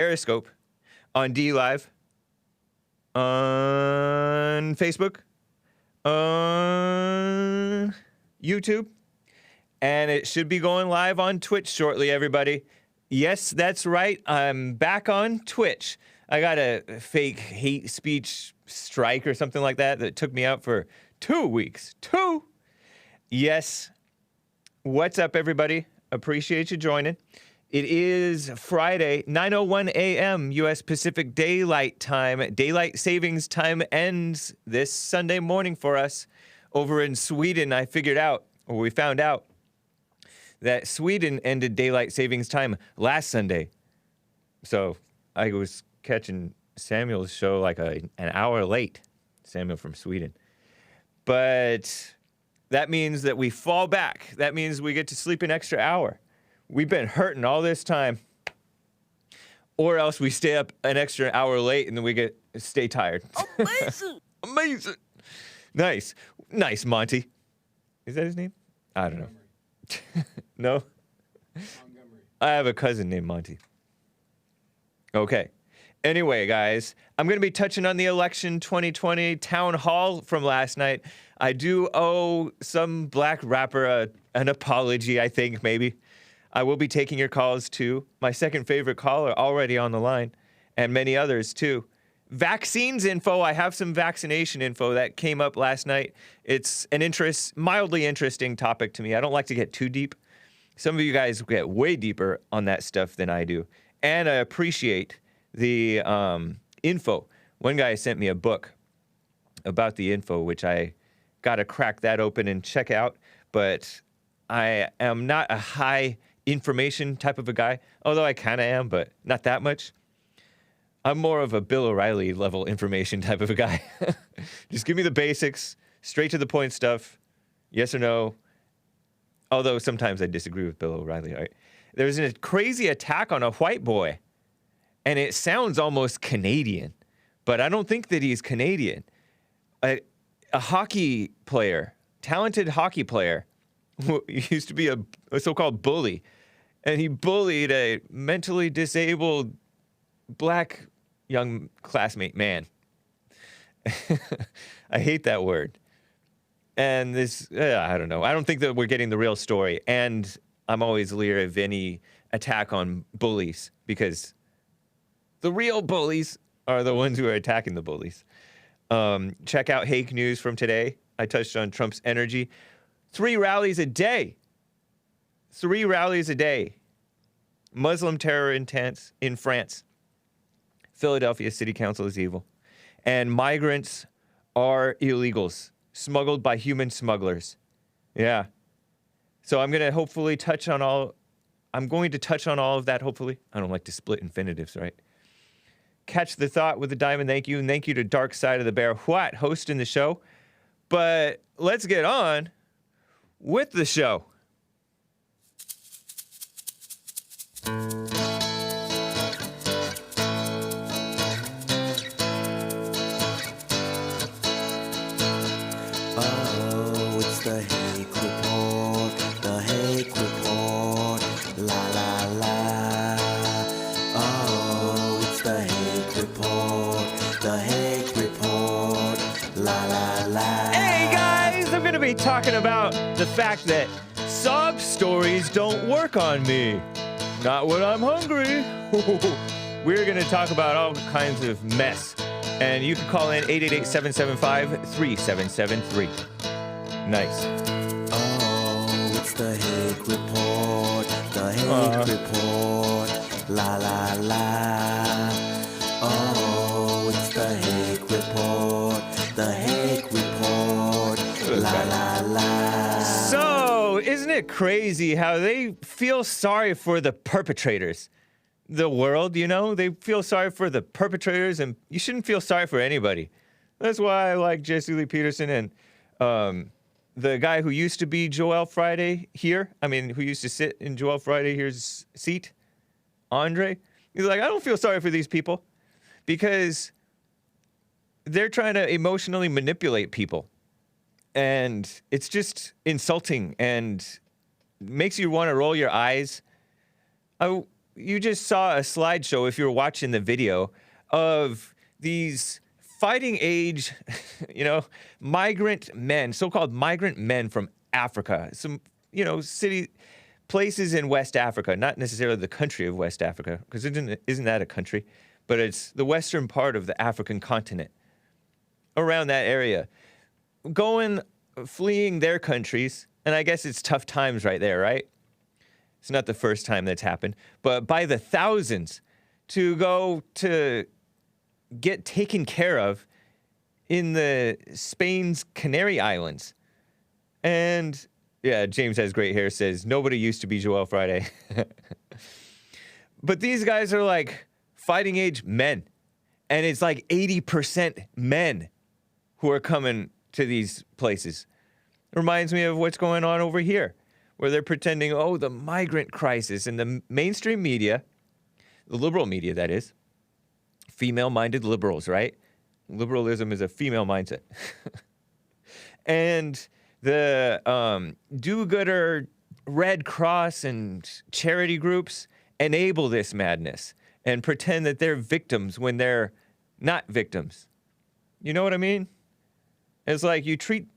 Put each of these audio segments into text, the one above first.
Periscope, on D Live, on Facebook, on YouTube, and it should be going live on Twitch shortly, everybody. Yes, that's right. I'm back on Twitch. I got a fake hate speech strike or something like that took me out for 2 weeks. Yes. What's up, everybody? Appreciate you joining. It is Friday, 9:01 a.m. U.S. Pacific Daylight Time. Daylight Savings Time ends this Sunday morning for us. Over in Sweden, we found out that Sweden ended Daylight Savings Time last Sunday. So I was catching Samuel's show like an hour late. Samuel from Sweden. But that means that we fall back. That means we get to sleep an extra hour. We've been hurting all this time. Or else we stay up an extra hour late and then we stay tired. Amazing. Amazing. Nice. Nice, Monty. Is that his name? I don't know. No? Montgomery. I have a cousin named Monty. Okay. Anyway, guys, I'm going to be touching on the election 2020 town hall from last night. I do owe some black rapper an apology, I think, maybe. I will be taking your calls, too. My second favorite caller already on the line, and many others, too. Vaccines info. I have some vaccination info that came up last night. It's an mildly interesting topic to me. I don't like to get too deep. Some of you guys get way deeper on that stuff than I do. And I appreciate the info. One guy sent me a book about the info, which I got to crack that open and check out. But I am not a high information type of a guy, although I kind of am, but not that much. I'm more of a Bill O'Reilly level information type of a guy. Just give me the basics, straight to the point stuff, yes or no. Although sometimes I disagree with Bill O'Reilly, right? There's a crazy attack on a white boy, and it sounds almost Canadian, but I don't think that he's Canadian. A hockey player, talented hockey player, who used to be a so-called bully, and he bullied a mentally disabled black young classmate man. I hate that word. And this, I don't know. I don't think that we're getting the real story. And I'm always leery of any attack on bullies, because the real bullies are the ones who are attacking the bullies. Check out Hake news from today. I touched on Trump's energy. 3 rallies a day. 3 rallies a day. Muslim terror intense in France. Philadelphia City Council is evil. And migrants are illegals, smuggled by human smugglers. Yeah. So I'm going to hopefully touch on all of that, hopefully. I don't like to split infinitives, right? Catch the thought with a diamond, thank you. And thank you to Dark Side of the Bear, hosting the show. But let's get on with the show. Oh, it's the Hake Report, the Hake Report, la la la. Oh, it's the Hake Report, the Hake Report, la la la. Hey guys, I'm going to be talking about the fact that sob stories don't work on me. Not when I'm hungry. We're going to talk about all kinds of mess. And you can call in 888-775-3773. Nice. Oh, it's the Hake Report, the Hake Report, la la la. Oh, it's the Hake Report, the Hake Report, la la la. So, isn't it crazy how they feel sorry for the perpetrators? The world, you know, they feel sorry for the perpetrators, and you shouldn't feel sorry for anybody. That's why I like Jesse Lee Peterson and the guy who used to be Joel Friday here. I mean, who used to sit in Joel Friday here's seat, Andre. He's like, I don't feel sorry for these people because they're trying to emotionally manipulate people. And it's just insulting and makes you want to roll your eyes. you just saw a slideshow, if you were watching the video, of these fighting age, migrant men, so-called migrant men from Africa. Some, places in West Africa, not necessarily the country of West Africa, because isn't that a country? But it's the western part of the African continent, around that area, fleeing their countries, and I guess it's tough times right there, right? It's not the first time that's happened, but by the thousands to go to get taken care of in the Spain's Canary Islands. And yeah, James has great hair, says, nobody used to be Joel Friday. But these guys are like fighting age men. And it's like 80% men who are coming to these places. It reminds me of what's going on over here, where they're pretending, the migrant crisis, and the mainstream media, the liberal media, that is, female-minded liberals, right? Liberalism is a female mindset. And the do-gooder Red Cross and charity groups enable this madness and pretend that they're victims when they're not victims. You know what I mean? It's like you treat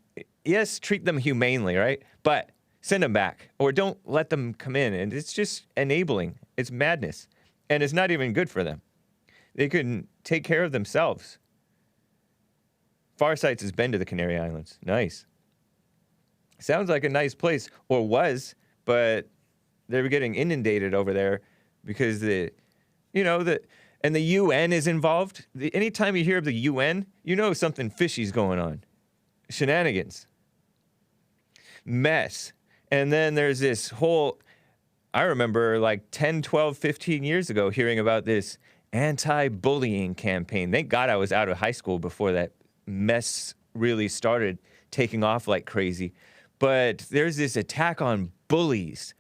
them humanely, right? But send them back, or don't let them come in. And it's just enabling. It's madness. And it's not even good for them. They can take care of themselves. Farsight's has been to the Canary Islands. Nice. Sounds like a nice place, or was, but they were getting inundated over there because the UN is involved. Anytime you hear of the UN, you know something fishy's going on. Shenanigans. Mess. And then there's this whole, I remember like 10, 12, 15 years ago hearing about this anti-bullying campaign. Thank God I was out of high school before that mess really started taking off like crazy. But there's this attack on bullies.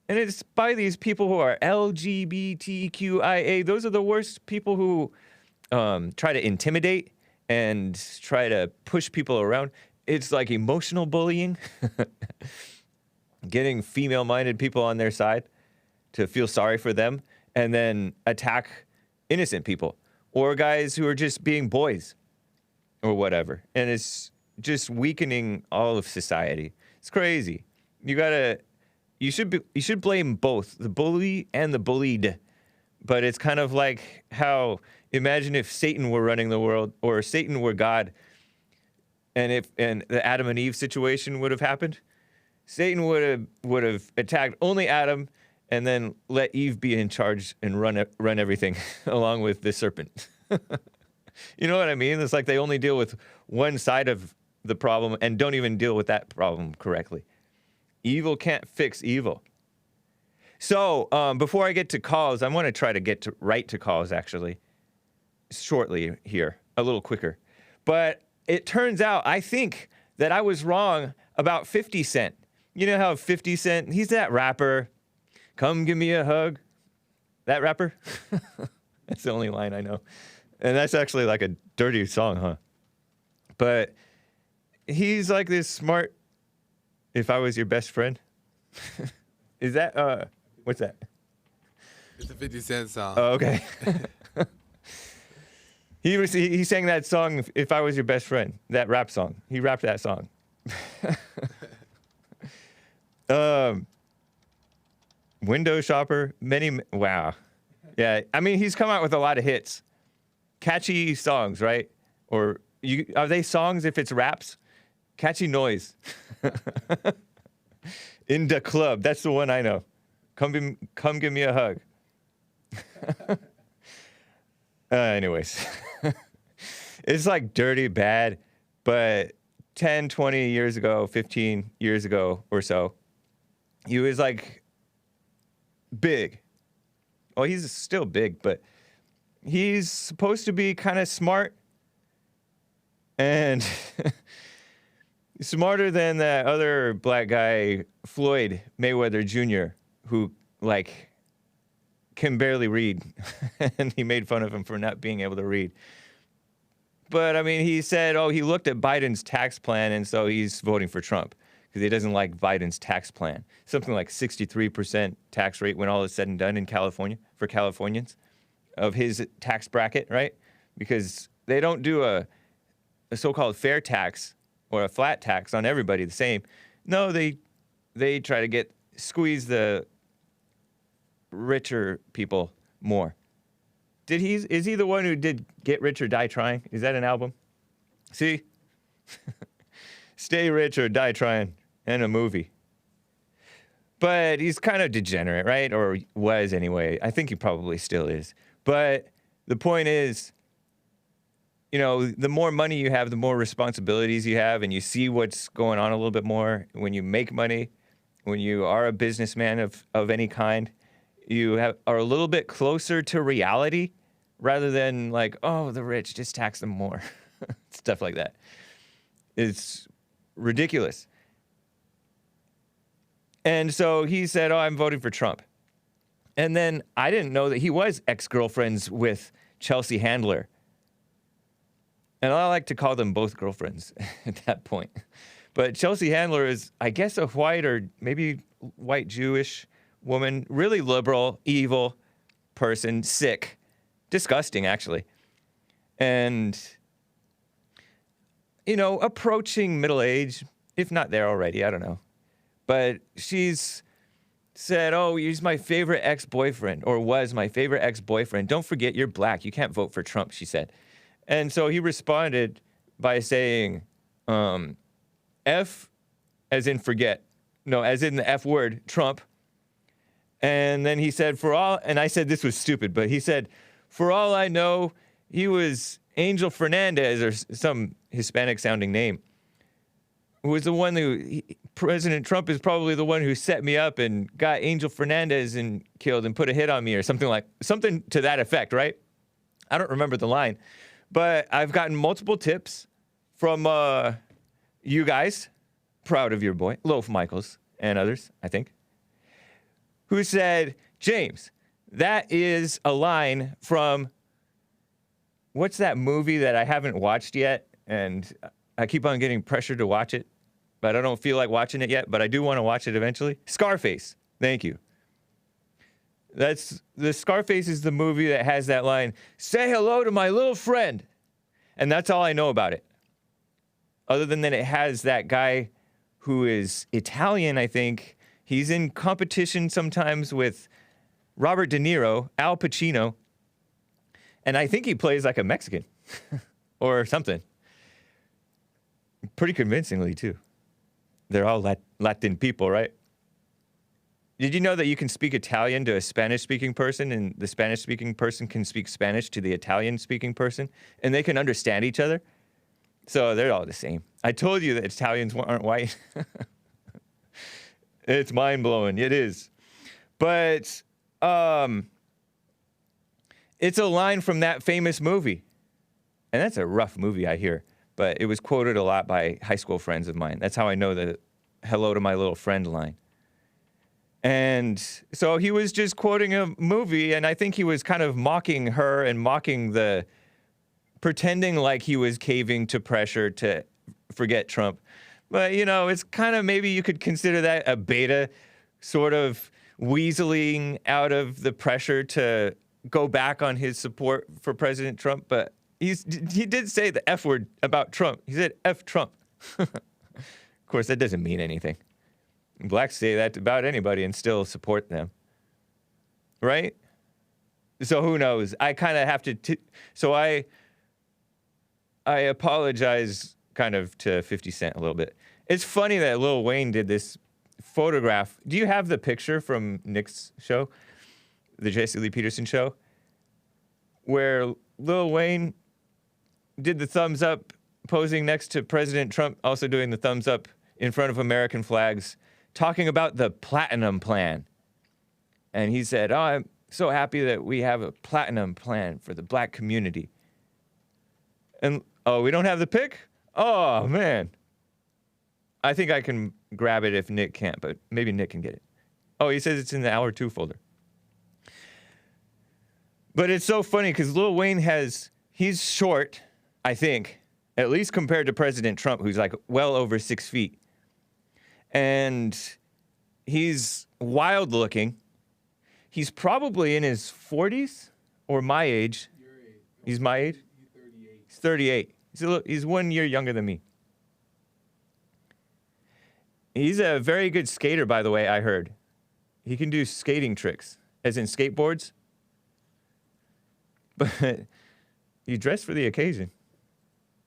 And it's by these people who are LGBTQIA. Those are the worst people who try to intimidate and try to push people around. It's like emotional bullying. Getting female-minded people on their side to feel sorry for them and then attack innocent people or guys who are just being boys or whatever. And it's just weakening all of society. It's crazy. You should blame both the bully and the bullied. But it's kind of like how, imagine if Satan were running the world, or Satan were God, and the Adam and Eve situation would have happened. Satan would have attacked only Adam and then let Eve be in charge and run everything along with the serpent. You know what I mean? It's like they only deal with one side of the problem and don't even deal with that problem correctly. Evil can't fix evil. So before I get to calls, I want to try to get right to calls, actually, shortly here, a little quicker. But it turns out, I think, that I was wrong about 50 Cent. You know how 50 Cent, he's that rapper, come give me a hug. That rapper? That's the only line I know. And that's actually like a dirty song, huh? But he's like this smart, if I was your best friend. Is that, what's that? It's a 50 Cent song. Oh, okay. He sang that song, If I Was Your Best Friend, that rap song. He rapped that song. Window shopper, wow. Yeah, I mean, he's come out with a lot of hits. Catchy songs, right? Or are they songs if it's raps? Catchy noise. In the club, that's the one I know. Come give me a hug. Anyways. It's like dirty, bad, but 10, 20 years ago, 15 years ago or so, he was like big. Well, he's still big, but he's supposed to be kind of smart and smarter than that other black guy, Floyd Mayweather Jr., who like can barely read. And he made fun of him for not being able to read. But I mean, he said, he looked at Biden's tax plan, and so he's voting for Trump because he doesn't like Biden's tax plan. Something like 63% tax rate when all is said and done in California for Californians of his tax bracket, right? Because they don't do a so-called fair tax or a flat tax on everybody the same. No, they try to squeeze the richer people more. Is he the one who did Get Rich or Die Trying? Is that an album? See? Stay Rich or Die Trying, and a movie. But he's kind of degenerate, right? Or was anyway. I think he probably still is. But the point is, you know, the more money you have, the more responsibilities you have, and you see what's going on a little bit more. When you make money, when you are a businessman of any kind, you are a little bit closer to reality rather than like, oh, the rich, just tax them more. Stuff like that. It's ridiculous. And so he said, oh, I'm voting for Trump. And then I didn't know that he was ex-girlfriends with Chelsea Handler. And I like to call them both girlfriends at that point. But Chelsea Handler is, I guess, a white or maybe white Jewish woman, really liberal, evil person, sick, disgusting, actually. And, you know, approaching middle age, if not there already, I don't know. But she's said, oh, he's my favorite ex-boyfriend, or was my favorite ex-boyfriend. Don't forget you're black. You can't vote for Trump, she said. And so he responded by saying, F as in forget. No, as in the F word, Trump. And then he said, and I said this was stupid, but he said, for all I know, he was Angel Fernandez or some Hispanic sounding name, who was the one President Trump is probably the one who set me up and got Angel Fernandez and killed and put a hit on me or something to that effect, right? I don't remember the line, but I've gotten multiple tips from you guys, proud of your boy, Loaf Michaels and others, I think, who said, James, that is a line from, what's that movie that I haven't watched yet? And I keep on getting pressured to watch it, but I don't feel like watching it yet, but I do want to watch it eventually. Scarface. Thank you. Scarface is the movie that has that line, say hello to my little friend. And that's all I know about it. Other than that, it has that guy who is Italian, I think. He's in competition sometimes with Robert De Niro, Al Pacino, and I think he plays like a Mexican or something. Pretty convincingly, too. They're all Latin people, right? Did you know that you can speak Italian to a Spanish-speaking person, and the Spanish-speaking person can speak Spanish to the Italian-speaking person, and they can understand each other? So they're all the same. I told you that Italians aren't white. It's mind-blowing. It is. But it's a line from that famous movie. And that's a rough movie, I hear. But it was quoted a lot by high school friends of mine. That's how I know the hello to my little friend line. And so he was just quoting a movie, and I think he was kind of mocking her and pretending like he was caving to pressure to forget Trump. But, you know, it's kind of, maybe you could consider that a beta, sort of weaseling out of the pressure to go back on his support for President Trump. But he did say the F word about Trump. He said F Trump. Of course, that doesn't mean anything. Blacks say that about anybody and still support them. Right? So who knows? I kind of have to... So I apologize kind of to 50 Cent a little bit. It's funny that Lil Wayne did this photograph. Do you have the picture from Nick's show? The Jesse Lee Peterson show? Where Lil Wayne did the thumbs up posing next to President Trump, also doing the thumbs up in front of American flags, talking about the platinum plan. And he said, oh, I'm so happy that we have a platinum plan for the black community. And, oh, we don't have the pic? Oh, man. I think I can grab it if Nick can't, but maybe Nick can get it. Oh, he says it's in the Hour 2 folder. But it's so funny because Lil Wayne he's short, I think, at least compared to President Trump, who's like well over 6 feet. And he's wild looking. He's probably in his 40s or my age. Your age. He's my age? He's 38. He's 38. He's 1 year younger than me. He's a very good skater, by the way, I heard. He can do skating tricks, as in skateboards. But he dressed for the occasion.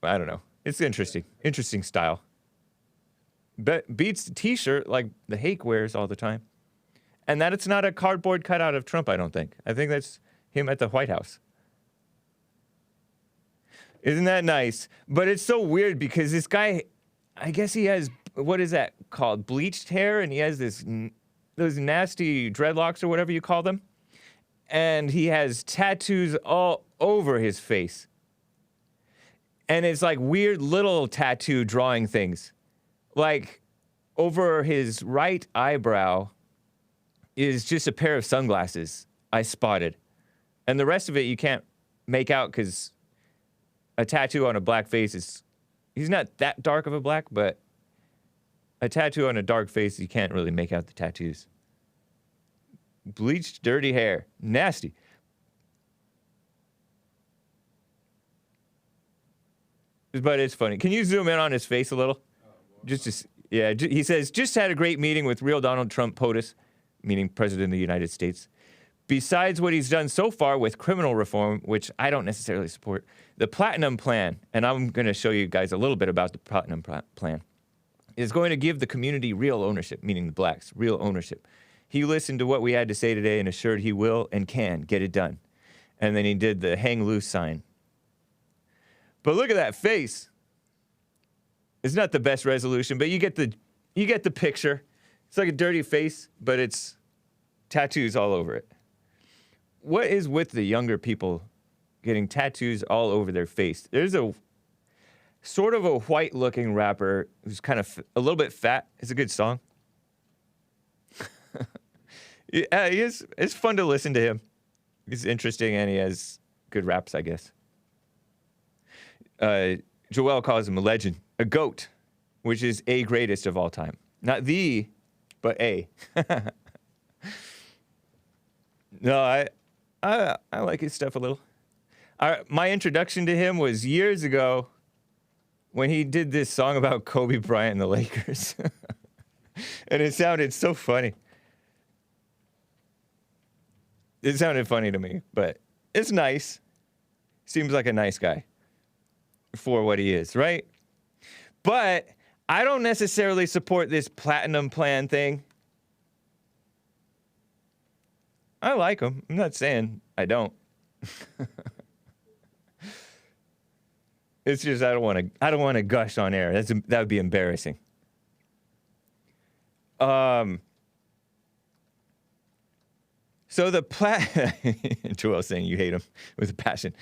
I don't know. It's interesting. Interesting style. Beats the t-shirt like the Hake wears all the time. And that it's not a cardboard cutout of Trump, I don't think. I think that's him at the White House. Isn't that nice? But it's so weird because this guy, I guess he has, what is that called? Bleached hair, and he has those nasty dreadlocks or whatever you call them. And he has tattoos all over his face. And it's like weird little tattoo drawing things. Like over his right eyebrow is just a pair of sunglasses I spotted. And the rest of it you can't make out because a tattoo on a black face is, he's not that dark of a black, but a tattoo on a dark face, you can't really make out the tattoos. Bleached, dirty hair. Nasty. But it's funny. Can you zoom in on his face a little? He says, just had a great meeting with real Donald Trump POTUS, meaning President of the United States. Besides what he's done so far with criminal reform, which I don't necessarily support, the Platinum Plan, and I'm going to show you guys a little bit about the Platinum Plan, is going to give the community real ownership, meaning the blacks, real ownership. He listened to what we had to say today and assured he will and can get it done. And then he did the hang loose sign. But look at that face. It's not the best resolution, but you get the picture. It's like a dirty face, but it's tattoos all over it. What is with the younger people getting tattoos all over their face? There's a sort of a white-looking rapper who's kind of a little bit fat. It's a good song. Yeah, it's fun to listen to him. He's interesting, and he has good raps, I guess. Joel calls him a legend, a GOAT, which is a greatest of all time. Not the, but a. No, I like his stuff a little. My introduction to him was years ago when he did this song about Kobe Bryant and the Lakers. And it sounded so funny. It sounded funny to me, but it's nice. Seems like a nice guy for what he is, right? But I don't necessarily support this Platinum Plan thing. I like him. I'm not saying I don't. It's just I don't want to gush on air. That would be embarrassing. So the Joel saying you hate him with a passion.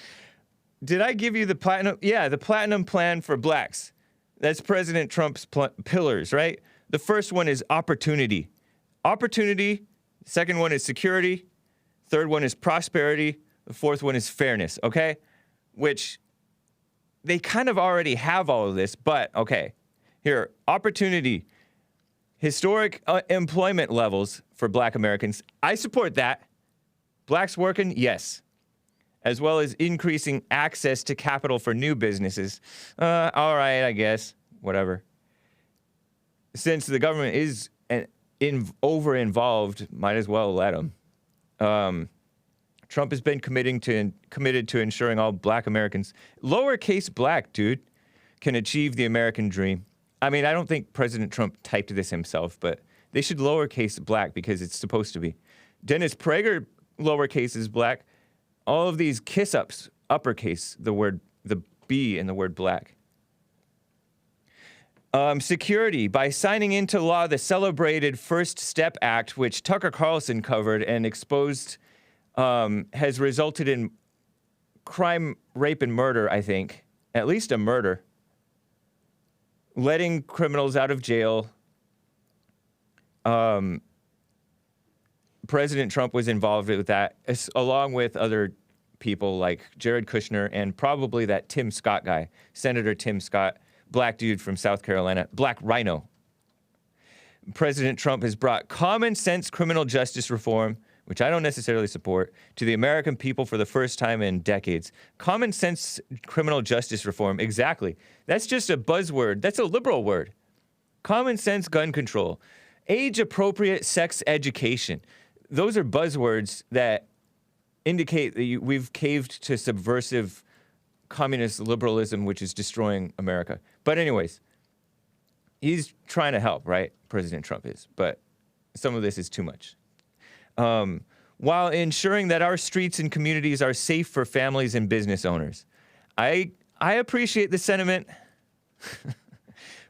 Did I give you the platinum? Yeah, the Platinum Plan for blacks. That's President Trump's pillars, right? The first one is opportunity. Opportunity. Second one is security. Third one is prosperity. The fourth one is fairness, okay? Which they kind of already have all of this, but okay. Here, opportunity. Historic employment levels for black Americans. I support that. Blacks working, yes. As well as increasing access to capital for new businesses. All right, I guess. Whatever. Since the government is over-involved, might as well let them. Trump has been committed to ensuring all black Americans, lowercase black, dude, can achieve the American dream. I mean, I don't think President Trump typed this himself, but they should lowercase black because it's supposed to be. Dennis Prager, lowercase is black. All of these kiss-ups, uppercase, the B in the word black. Security, by signing into law the celebrated First Step Act, which Tucker Carlson covered and exposed, has resulted in crime, rape, and murder, I think. At least a murder. Letting criminals out of jail. President Trump was involved with that, along with other people like Jared Kushner and probably that Tim Scott guy, Senator Tim Scott, black dude from South Carolina, black rhino. President Trump has brought common sense criminal justice reform, which I don't necessarily support, to the American people for the first time in decades. Common sense criminal justice reform, exactly. That's just a buzzword. That's a liberal word. Common sense gun control. Age-appropriate sex education. Those are buzzwords that indicate that we've caved to subversive communist liberalism, which is destroying America. But anyways, he's trying to help, right? President Trump is. But some of this is too much. While ensuring that our streets and communities are safe for families and business owners. I appreciate the sentiment.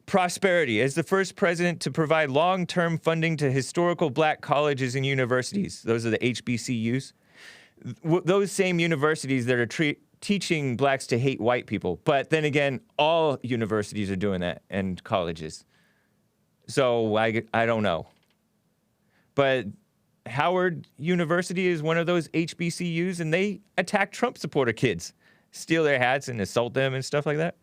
Prosperity. As the first president to provide long-term funding to historical black colleges and universities. Those are the HBCUs. Those same universities that are teaching blacks to hate white people. But then again, all universities are doing that and colleges. So I don't know. But Howard University is one of those HBCUs, and they attack Trump supporter kids, steal their hats and assault them and stuff like that.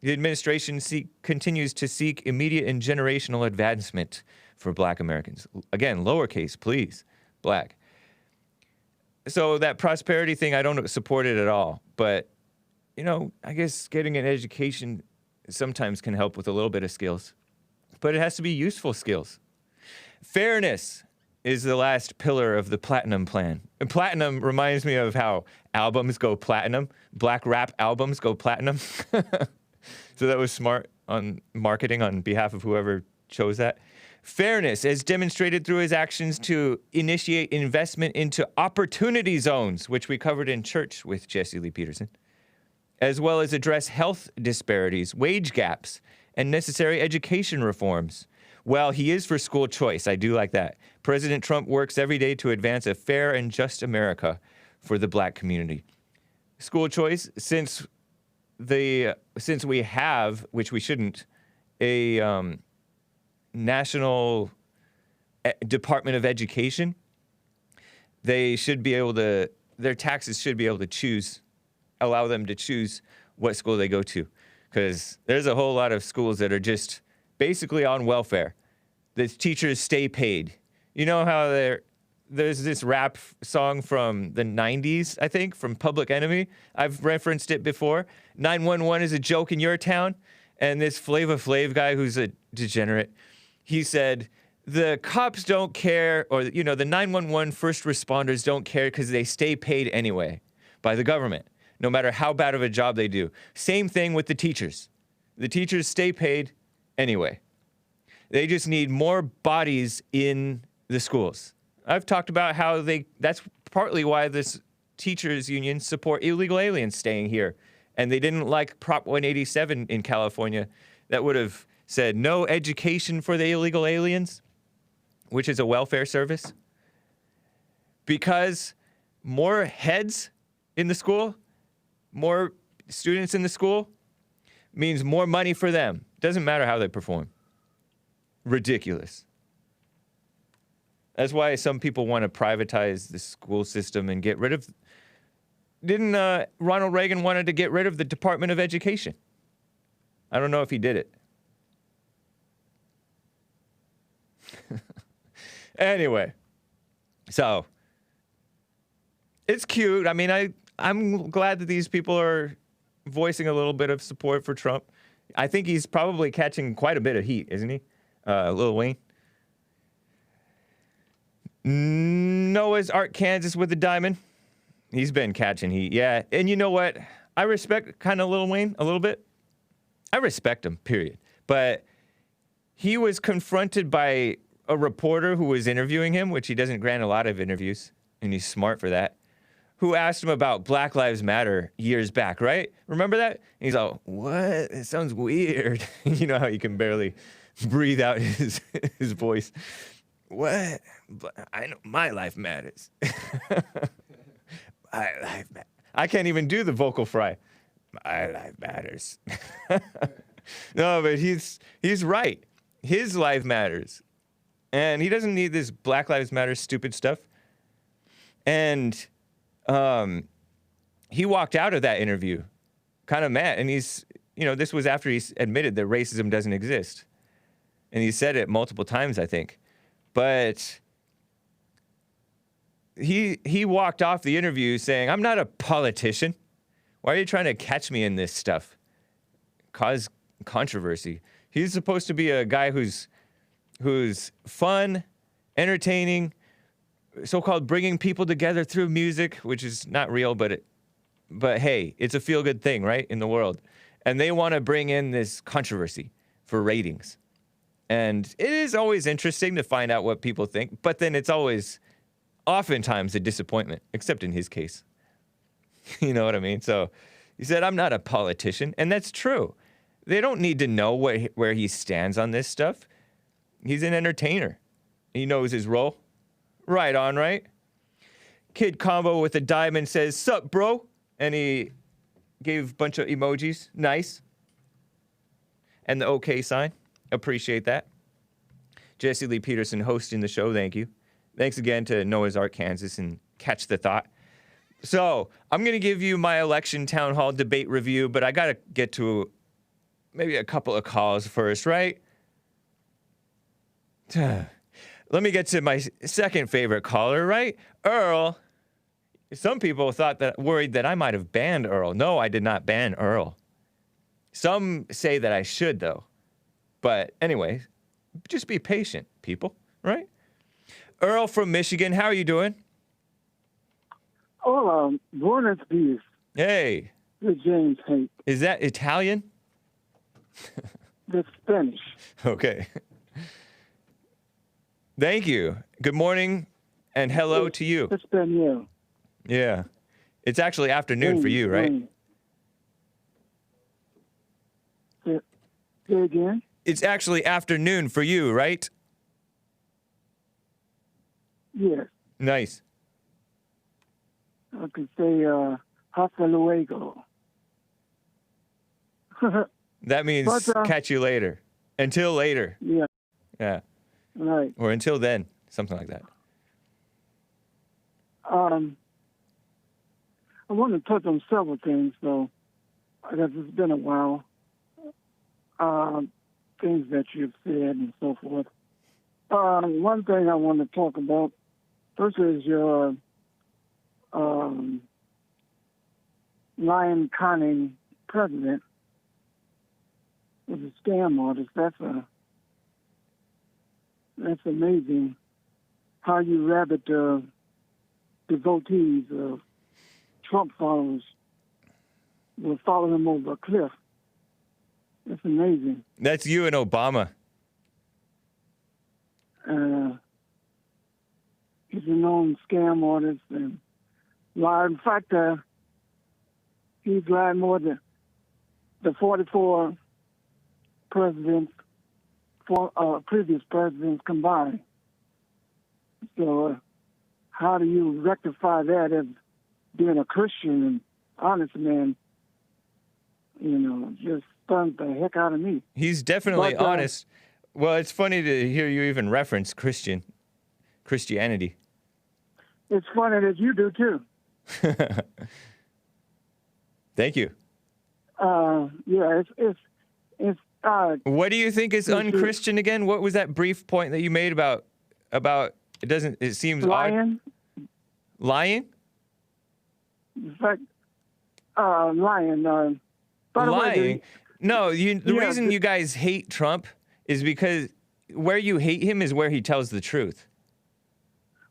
The administration continues to seek immediate and generational advancement for black Americans. Again, lowercase, please, black. So that prosperity thing, I don't support it at all. But, you know, I guess getting an education sometimes can help with a little bit of skills. But it has to be useful skills. Fairness is the last pillar of the Platinum Plan. And platinum reminds me of how albums go platinum. Black rap albums go platinum. So that was smart on marketing on behalf of whoever chose that. Fairness, as demonstrated through his actions to initiate investment into opportunity zones, which we covered in church with Jesse Lee Peterson, as well as address health disparities, wage gaps, and necessary education reforms. Well, he is for school choice. I do like that. President Trump works every day to advance a fair and just America for the black community. School choice, since we have, which we shouldn't, a national Department of Education, they should be able to, their taxes should be able to allow them to choose what school they go to. Because there's a whole lot of schools that are just basically on welfare. The teachers stay paid. You know how there's this rap song from the 90s, I think, from Public Enemy. I've referenced it before. 911 is a joke in your town. And this Flava Flav guy who's a degenerate, he said, the cops don't care, or, you know, the 911 first responders don't care because they stay paid anyway by the government, no matter how bad of a job they do. Same thing with the teachers. The teachers stay paid anyway. They just need more bodies in the schools. I've talked about how that's partly why this teachers union support illegal aliens staying here. And they didn't like Prop 187 in California that would have said no education for the illegal aliens, which is a welfare service. Because more heads in the school, more students in the school, means more money for them. Doesn't matter how they perform. Ridiculous. That's why some people want to privatize the school system and get rid of... Didn't Ronald Reagan wanted to get rid of the Department of Education? I don't know if he did it. Anyway, so it's cute. I mean, I'm glad that these people are voicing a little bit of support for Trump. I think he's probably catching quite a bit of heat, isn't he? Lil Wayne. Noah's Ark, Kansas with the diamond. He's been catching heat, yeah. And you know what? I respect kind of Lil Wayne a little bit. I respect him, period. But he was confronted by a reporter who was interviewing him, which he doesn't grant a lot of interviews, and he's smart for that, who asked him about Black Lives Matter years back, right? Remember that? And he's like, what? It sounds weird. You know how he can barely breathe out his voice. What? I know my life matters. My life matters. I can't even do the vocal fry. My life matters. No, but he's right. His life matters. And he doesn't need this Black Lives Matter stupid stuff. And he walked out of that interview kind of mad. And this was after he admitted that racism doesn't exist. And he said it multiple times, I think. But he walked off the interview saying, I'm not a politician. Why are you trying to catch me in this stuff? Cause controversy. He's supposed to be a guy who's fun, entertaining, so-called bringing people together through music, which is not real, but hey, it's a feel-good thing, right, in the world. And they want to bring in this controversy for ratings. And it is always interesting to find out what people think, but then it's always, oftentimes, a disappointment, except in his case. You know what I mean? So he said, I'm not a politician, and that's true. They don't need to know where he stands on this stuff. He's an entertainer. He knows his role. Right on, right? Kid Combo with a diamond says, sup, bro? And he gave a bunch of emojis. Nice. And the okay sign. Appreciate that. Jesse Lee Peterson hosting the show. Thank you. Thanks again to Noah's Ark, Kansas, and Catch the Thought. So, I'm going to give you my election town hall debate review, but I got to get to maybe a couple of calls first, right? Let me get to my second favorite caller, right? Earl. Some people worried that I might have banned Earl. No, I did not ban Earl. Some say that I should, though. But anyway, just be patient, people, right? Earl from Michigan, how are you doing? Hola, buenos dias. Hey. It's James Hake. Is that Italian? That's Spanish. Okay. Thank you. Good morning and hello to you. Espanol. Yeah. It's actually afternoon for you, right? Say again? It's actually afternoon for you, right? Yes. Nice. I could say, hasta luego. That means catch you later. Until later. Yeah. Yeah. Right. Or until then. Something like that. I want to touch on several things, though. I guess it's been a while. Things that you've said and so forth. One thing I want to talk about, first is your lying, conning president with a scam artist. That's amazing how you rabbit devotees of Trump followers will follow him over a cliff. It's amazing. That's you and Obama. He's a known scam artist and lied. In fact, he's lied more than the 44 presidents, previous presidents combined. So how do you rectify that as being a Christian and honest man? Just stunned the heck out of me. He's definitely honest. Well, it's funny to hear you even reference Christianity. It's funny that you do too. Thank you. Yeah, it's. What do you think is unchristian again? What was that brief point that you made about it doesn't? It seems lying. Odd. Lying. In fact, lying. By the lying. way, No, the reason you guys hate Trump is because where you hate him is where he tells the truth.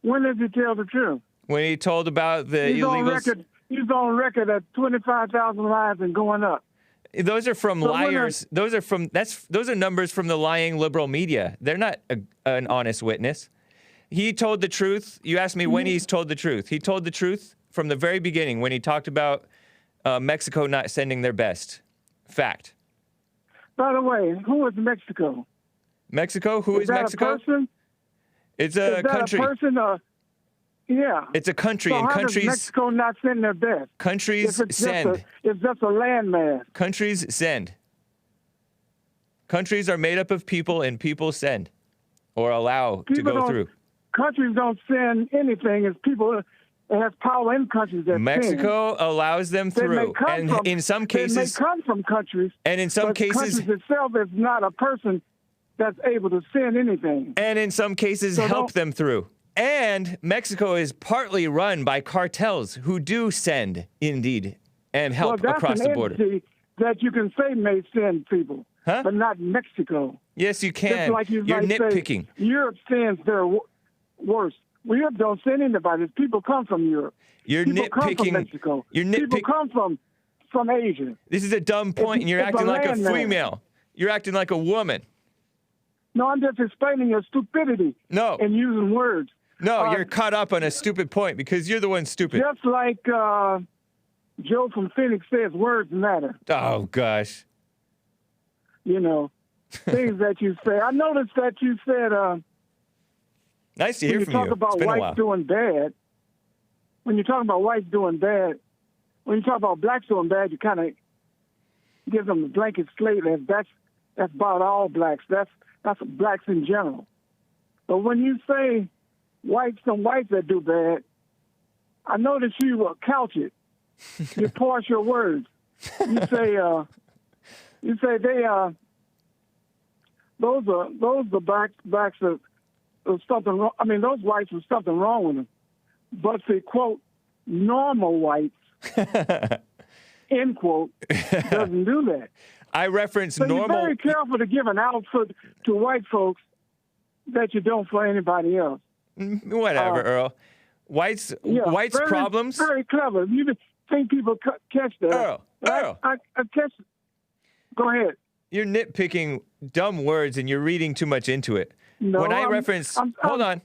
When did he tell the truth? When he told about the illegals. He's on record at 25,000 lives and going up. Those are from liars. Those are numbers from the lying liberal media. They're not an honest witness. He told the truth. You asked me when he's told the truth. He told the truth from the very beginning when he talked about Mexico not sending their best. Fact. By the way, who is Mexico? Mexico? Who is Mexico? A person? It's a country. A person? Yeah. It's a country, so and how does Mexico not send their best? Countries send. It's just a landmass. Countries send. Countries are made up of people, and people send or allow to go through. Countries don't send anything. It's people that have power in countries that Mexico allows them through, in some cases they may come from countries, and in some cases countries itself is not a person that's able to send anything. And in some cases, So help don't- them through. And Mexico is partly run by cartels who do send, indeed, and Well, help that's across an the border. entity that you can say may send people, Huh? but not Mexico. Yes, you Just can. like you You're might say, nitpicking. Europe sends their worst. Europe don't send anybody. People come from Europe. You're People come from nitpicking. Mexico. You're People nitpicking. come from Asia. This is a dumb point, and you're it's a acting like a landmass. female. You're acting like a woman. No, I'm just explaining your stupidity No. in using words. No, you're caught up on a stupid point because you're the one stupid. Just like Joe from Phoenix says, words matter. Oh, gosh. You know, things that you say. I noticed that you said Nice to when hear you from talk you. about It's been a whites while. doing bad, when you're talking about whites doing bad, when you talk about blacks doing bad, you kind of give them a blanket slate. That's about all blacks. That's blacks in general. But when you say some whites that do bad, I notice you couch it. You parse your words. You say they those are blacks are something wrong. I mean, those whites are something wrong with them. But the quote normal whites end quote doesn't do that. I reference So normal. you're very careful to give an output to white folks that you don't for anybody else. Whatever, Earl. Whites very, problems. Very clever. You think people catch that? Earl. I catch. Go ahead. You're nitpicking dumb words and you're reading too much into it. No, when I I'm- reference, I'm- hold on.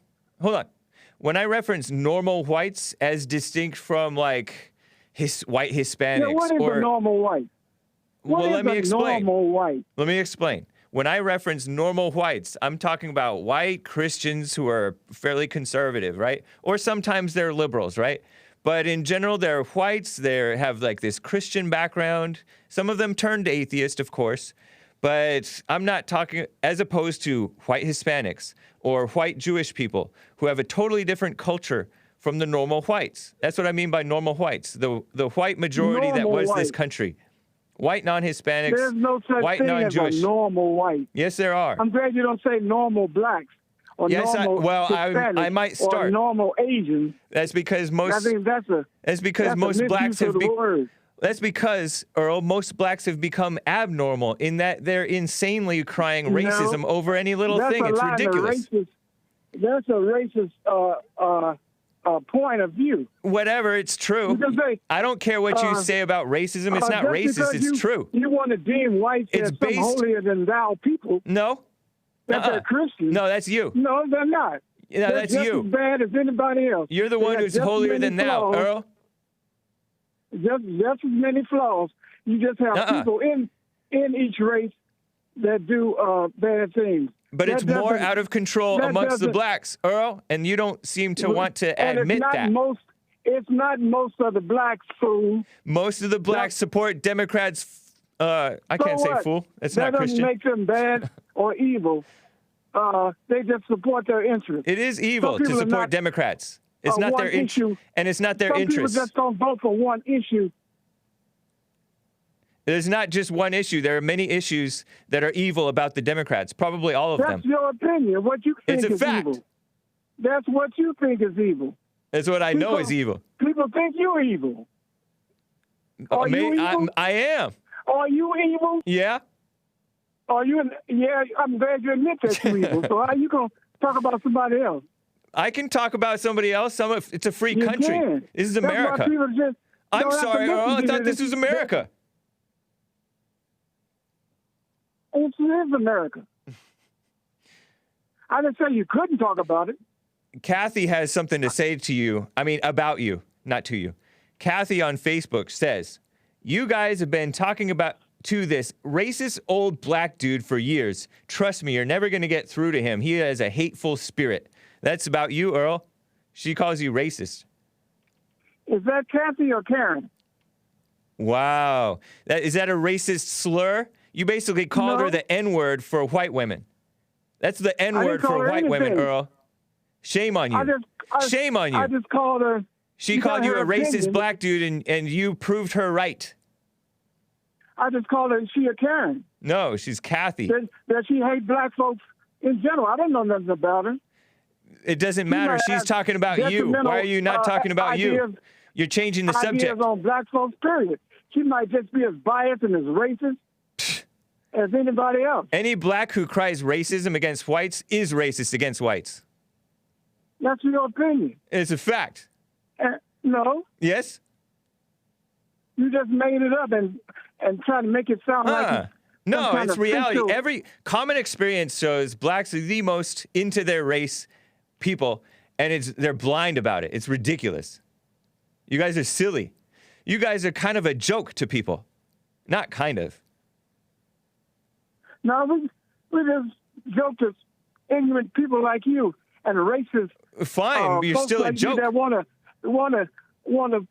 When I reference normal whites as distinct from like white Hispanics, Yeah, what is a normal white? What is let me a explain. normal white? Let me explain. When I reference normal whites, I'm talking about white Christians who are fairly conservative, right? Or sometimes they're liberals, right? But in general, they're whites. They have like this Christian background. Some of them turned atheist, of course. But I'm not talking as opposed to white Hispanics or white Jewish people who have a totally different culture from the normal whites. That's what I mean by normal whites. The white majority that Normal was this white. country. White non-Hispanics, There's no such white thing as non-Jewish. a normal white. Yes, there are. I'm glad you don't say normal blacks or Yes, normal I Hispanics might or start. normal Asians. That's because most. I think that's a most misuse blacks of have. the word. That's because, Earl, most blacks have become abnormal in that they're insanely crying racism over any little That's thing. a It's line of ridiculous. That's a racist point of view. Whatever, it's true. You can say, I don't care what you say about racism. It's not just racist. because It's true. You want to deem whites It's as some based- holier than thou people. No. That they're Christians. No, that's you. No, they're not. No, They're that's just you. as bad as anybody else. You're the They one got who's just as holier many than thou, flaws. Earl. Just as many flaws. You just have people in each race that do bad things. But That it's more doesn't- out of control that amongst the doesn't- blacks, Earl, and you don't seem to want to and admit it's not that. It's not most of the blacks, fool. Most of the blacks support Democrats. I So can't say what? fool. That's that not doesn't Christian. make them bad or evil. They just support their interests. It is evil Some to people are support not, Democrats. It's not their one issue. and it's not their Some interests. people just don't vote for one issue. There's not just one issue. There are many issues that are evil about the Democrats. Probably all of them. That's your opinion. What you think It's a is fact. evil. That's what you think is evil. That's what I know is evil. People think you're evil. Are you evil? I am. Are you evil? Yeah. Are you? Yeah, I'm glad you admit that you're evil. So how you gonna talk about somebody else? I can talk about somebody else. It's a free You country. can. This is That's why America. people just I'm don't have to sorry, listen Earl. I to thought you. this was America. It is America. I didn't say you couldn't talk about it. Kathy has something to say to you. I mean, about you, not to you. Kathy on Facebook says, you guys have been talking about to this racist old black dude for years. Trust me, you're never going to get through to him. He has a hateful spirit. That's about you, Earl. She calls you racist. Is that Kathy or Karen? Wow. Is that a racist slur? You basically called her No. the N-word for white women. That's the didn't N-word call for her white women, anything. Earl. Shame on you. Shame on you. I just called her. She you got called you her a racist opinion. black dude, and you proved her right. I just call her she a Karen. No, she's Kathy. That she hates black folks in general. I don't know nothing about her. It doesn't matter. might She's have talking about you. detrimental, Why are you not talking about you? ideas- You're changing the subject. Ideas on black folks, period. She might just be as biased and as racist as anybody else. Any black who cries racism against whites is racist against whites. That's your opinion. It's a fact. No, Yes? you just made it up and try to make it sound like it's No, some kind it's of reality. central- Every common experience shows blacks are the most into their race people, and they're blind about it. It's ridiculous. You guys are silly. You guys are kind of a joke to people. Not kind of. No, we just joke to ignorant people like you and racist. Fine, you're folks still a like you joke. that wanna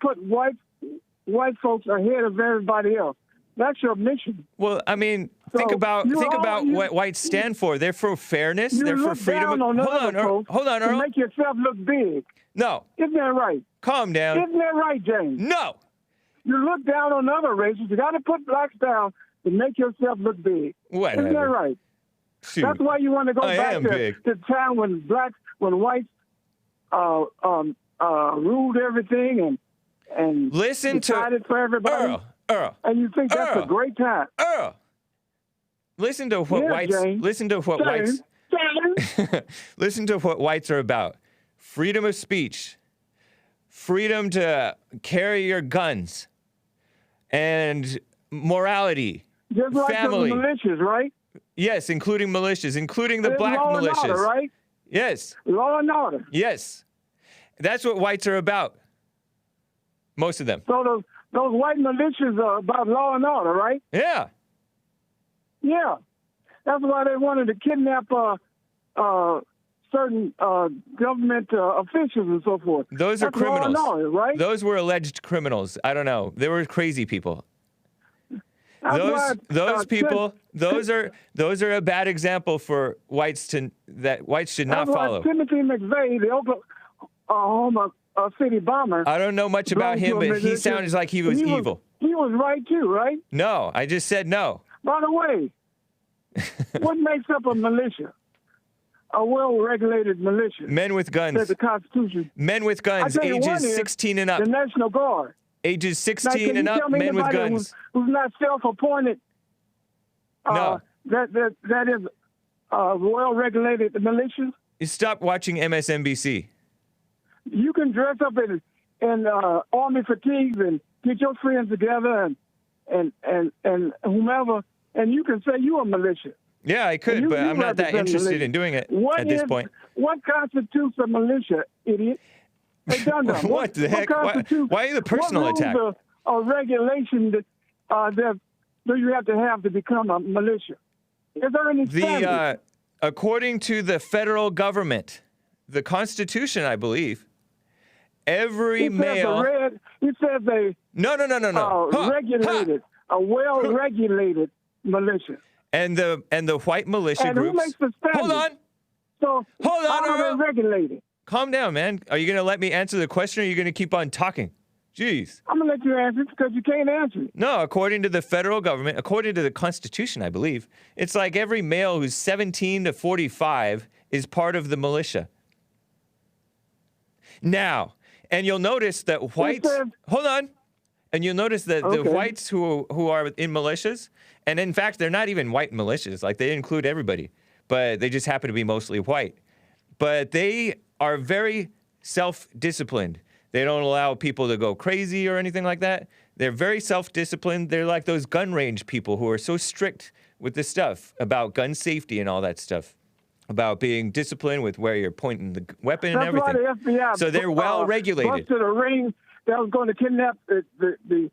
put white folks ahead of everybody else. That's your mission. Well, I mean, think So, about what whites stand for. They're for fairness. You They're for look freedom. down on Hold other on, Earl. folks Hold on, to Earl. make yourself look big. No, Isn't that right? calm down. Isn't that right, James? No. You look down on other races. You got to put blacks down to make yourself look big. Whatever. Isn't that right? Shoot. That's why you want to go I back am to big. the time when whites ruled everything and Listen to decided for everybody. Earl. And you think that's Earl. a great time. Earl. Listen to what Yeah, whites. James. Listen to what whites. James. Listen to what whites are about. Freedom of speech, freedom to carry your guns, and morality, Just like family. the militias, right? Yes, including militias, including the There's black law and militias. order, right? Yes, Law and order. yes. That's what whites are about. Most of them. So those white militias are about law and order, right? Yeah. Yeah. That's why they wanted to kidnap certain government officials and so forth. Those are That's law criminals. and order, right? Those were alleged criminals. I don't know. They were crazy people. That's why, Those people, those are a bad example for whites that whites should not that's why follow. Timothy McVeigh, the Oklahoma City bomber. I don't know much about him, but he sounded like he was evil. He was right too, right? No, I just said no. By the way, what makes up a militia? A well-regulated militia. Men with guns. Says the Constitution. Men with guns, I tell you one ages is 16 and up. The National Guard. Ages Now, 16 can and you up, tell me men with anybody guns. who's not self-appointed? No. That is well-regulated militias. You stop watching MSNBC. You can dress up in army fatigues and get your friends together and whomever, and you can say you're a militia. Yeah, I could, You- but you I'm not that represent interested militia. in doing it What at this is- point. What constitutes a militia, idiot? Hey, Dun-Dun, What the heck? Why are you the personal attack? What rules or regulation that do you have to become a militia? Is there any standard? According to the federal government, the Constitution, I believe, every male. It says a No. regulated, a well-regulated militia. And the white militia And groups. who makes the standard? Hold on. So Hold on, how are Earl. they regulated? Calm down, man. Are you going to let me answer the question or are you going to keep on talking? Jeez. I'm going to let you answer it because you can't answer it. No, according to the federal government, according to the Constitution, I believe, it's like every male who's 17 to 45 is part of the militia. Now, and you'll notice that whites... Hold on. And you'll notice that the whites who are in militias, and in fact, they're not even white militias. Like, they include everybody. But they just happen to be mostly white. But they are very self-disciplined. They don't allow people to go crazy or anything like that. They're very self-disciplined. They're like those gun range people who are so strict with this stuff about gun safety and all that stuff, about being disciplined with where you're pointing the weapon and everything. That's why the FBI So they're well regulated. busted a ring that was going to kidnap the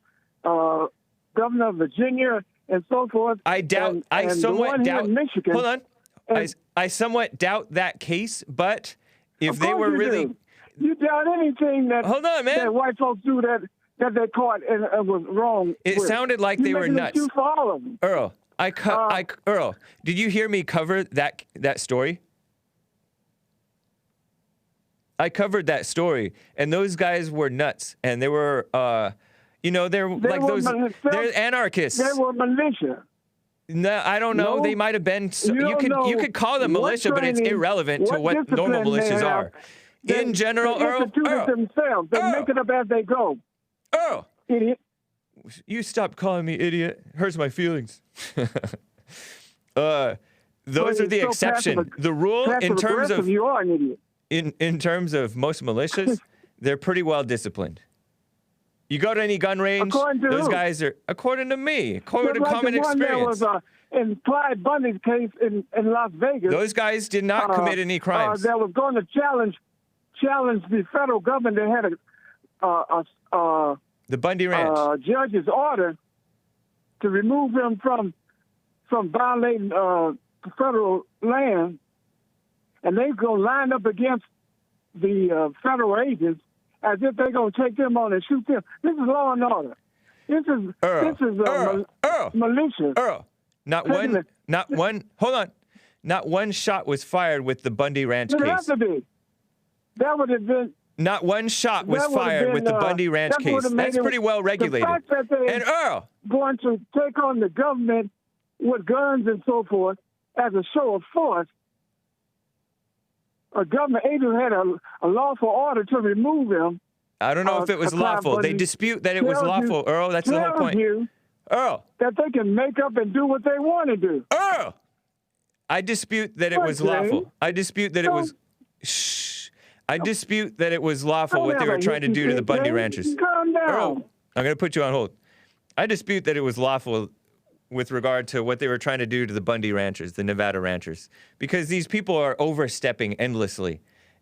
governor of Virginia and so forth. I doubt. and I the somewhat one here doubt. in Michigan. Hold on. And- I somewhat doubt that case, but if Of they course were you really. do. You doubt anything that Hold on, man. that white folks do that they caught and was wrong. It with. sounded like You they were making an nuts. excuse for all of them. Earl, Earl, did you hear me cover that story? I covered that story, and those guys were nuts, and they were You know, they're like were those. They're anarchists. They were militia. No, I don't know. No, They might have been. you don't You know could call them what militia, but it's training, irrelevant to what discipline normal they militias have. are. In general, they Earl. institute it themselves. They make it up as they go. Earl, Idiot. you stop calling me idiot. Hurts my feelings. Those are the exception. The rule in terms of you are an idiot. in terms of most militias, they're pretty well disciplined. You go to any gun range, According to those who? guys are, according to me, according to Just like common the one experience. that was in Clyde Bundy's case in Las Vegas. Those guys did not commit any crimes. That was going to challenge the federal government. They had The Bundy Ranch. judge's order to remove him from violating federal land, and they go line up against the federal agents as if they're going to take them on and shoot them. This is law and order. This is militia. Earl, not one. Hold on, not one shot was fired with the Bundy Ranch It has case. to be. That would have been. Not one shot was That would have fired with been, the Bundy Ranch that would case. have made That's it- pretty well regulated. The fact that they And Earl, going to take on the government with guns and so forth as a show of force. A government agent had a lawful order to remove him. I don't know if it was Clyde lawful. They Bundy dispute that it was tells lawful, you- Earl. That's the whole tells point. you Earl, that they can make up and do what they want to do. Earl, I dispute that it was Okay. lawful. I dispute that it was. Shh. I dispute that it was lawful what they were trying to do to the Bundy ranchers. Calm down. Earl, I'm going to put you on hold. I dispute that it was lawful with regard to what they were trying to do to the Bundy ranchers, the Nevada ranchers, because these people are overstepping endlessly.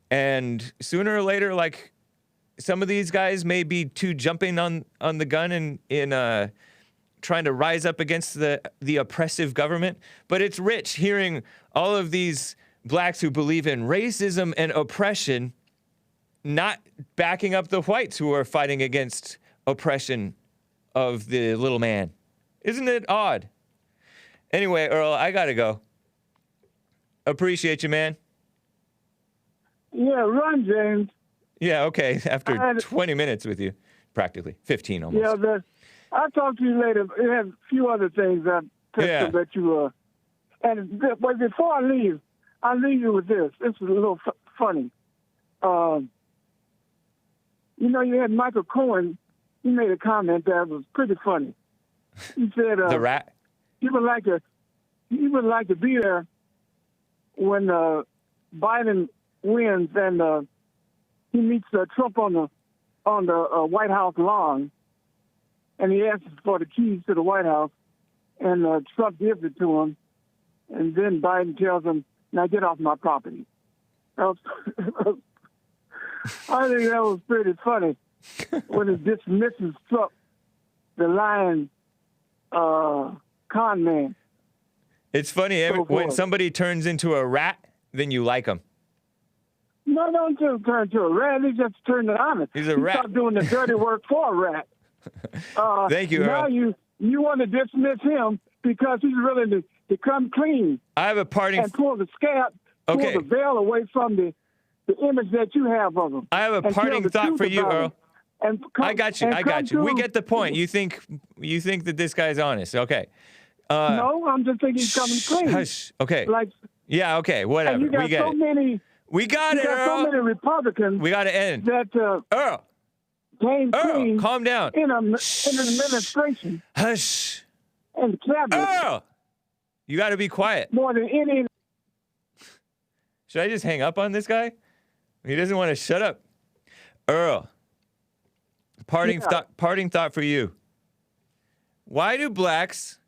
And sooner or later, like, some of these guys may be too jumping on the gun in trying to rise up against the oppressive government. But it's rich hearing all of these blacks who believe in racism and oppression not backing up the whites who are fighting against oppression of the little man. Isn't it odd? Anyway, Earl, I gotta go. Appreciate you, man. Yeah, run, James. Yeah, okay. After I had- 20 minutes with you, practically 15 almost. Yeah, I'll talk to you later. I have a few other things I texted that you but before I leave, I'll leave you with this. This is a little funny. You know, you had Michael Cohen. He made a comment that was pretty funny. He said, the rat. He would like to be there when Biden wins and he meets Trump on the White House lawn, and he asks for the keys to the White House, and Trump gives it to him, and then Biden tells him, "Now get off my property." I think that was pretty funny when he dismisses Trump, the lying con man. It's funny, when somebody turns into a rat, then you like him. No, don't just turn to a rat. He just turned it honest. He's a rat. Stop doing the dirty work for a rat. Thank you, Now Earl. you want to dismiss him because he's willing to come clean I have a parting. and pull the scab, Okay. pull the veil away from the image that you have of him. I have a and tell parting the thought truth for you, about Earl. him. And come, I got you. and I come got you. to We him. get the point. You think that this guy's honest. Okay. No, I'm just thinking he's coming clean. Hush. Okay. Like, Yeah, okay. Whatever. and you got We get so it. many. We got You it, got so many Earl. Republicans We got to end. that Earl. came Earl, clean calm down. in an administration Hush. and cabinet Earl. You got to be quiet. more than any. Should I just hang up on this guy? He doesn't want to shut up. Earl. Parting thought for you. Why do blacks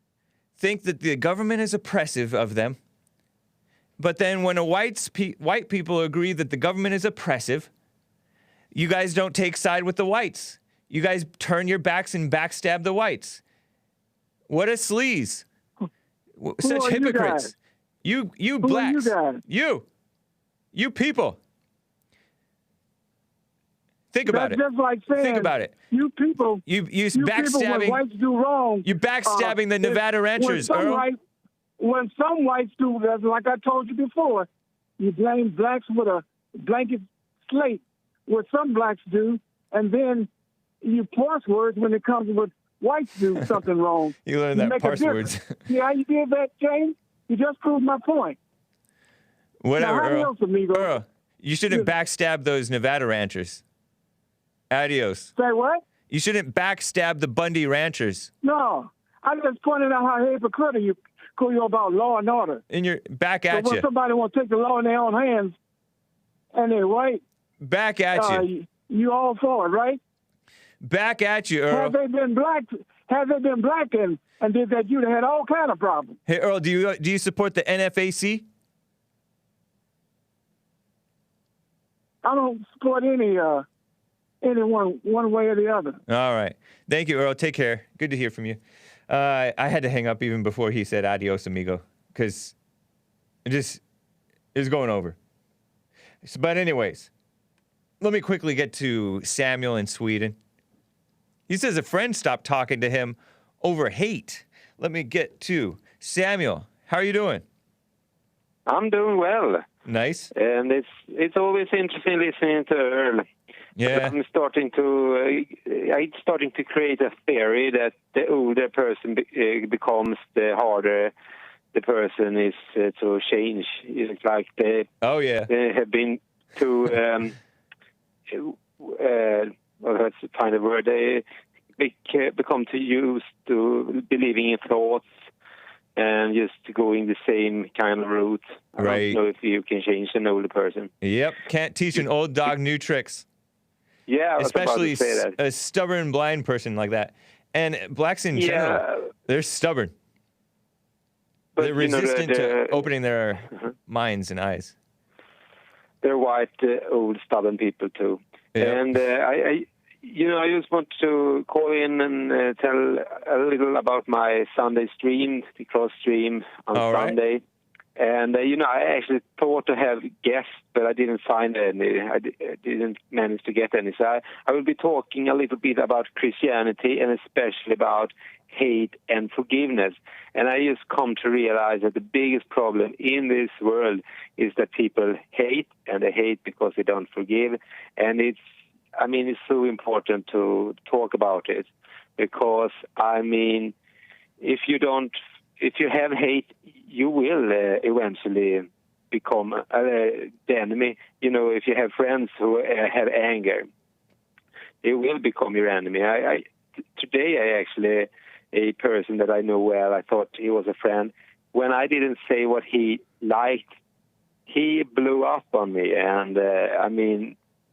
think that the government is oppressive of them? But then when white people agree that the government is oppressive, you guys don't take side with the whites. You guys turn your backs and backstab the whites. What a sleaze. Such are you hypocrites. guys? You Who are you blacks. guys? You people. Think about That's it. just like saying, Think about it. You people, You people, when backstabbing. whites do wrong, You backstabbing the Nevada ranchers, Earl. When some whites do, that's like I told you before, you blame blacks with a blanket slate, what some blacks do, and then you parse words when it comes with whites do something wrong. You learned You that make a parse difference. words. See how you did that, James? You just proved my point. Whatever, Now, Earl. adios, amigo. Earl, you shouldn't Yeah. backstab those Nevada ranchers. Adios. Say what? You shouldn't backstab the Bundy ranchers. No. I just pointed out how hypocritical you call you about law and order. And you're back So at when you. somebody want to take the law in their own hands and they're right, Back at you. you all for it, right? Back at you, Earl. Had they been black and did that, you'd have had all kind of problems. Hey, Earl, do you support the NFAC? I don't support anyone one way or the other. All right. Thank you, Earl. Take care. Good to hear from you. I had to hang up even before he said adios, amigo, because it just is going over. But anyways, let me quickly get to Samuel in Sweden. He says a friend stopped talking to him over hate. Let me get to Samuel. How are you doing? I'm doing well, Nice. and it's always interesting listening to Earl. Yeah. I'm starting to create a theory that the older person becomes, the harder the person is to change. It's like they Oh, yeah. have been too. Well, that's the kind of word. They become too used to believing in thoughts and just going the same kind of route. I Right. don't know if you can change an older person. Yep. Can't teach an old dog new tricks. Yeah, I was Especially about to say that. a stubborn blind person like that. And blacks in general, they're stubborn. But, They're you know, resistant to opening their minds and eyes. They're white, old, stubborn people too. Yeah. And I just want to call in and tell a little about my Sunday stream, the cross stream on All right. Sunday. And, I actually thought to have guests, but I didn't find any. I didn't manage to get any. So I will be talking a little bit about Christianity and especially about hate and forgiveness. And I just come to realize that the biggest problem in this world is that people hate, and they hate because they don't forgive. And it's so important to talk about it because, if you have hate, you will eventually become the enemy. If you have friends who have anger, they will become your enemy. Today, a person that I know well, I thought he was a friend. When I didn't say what he liked, he blew up on me, and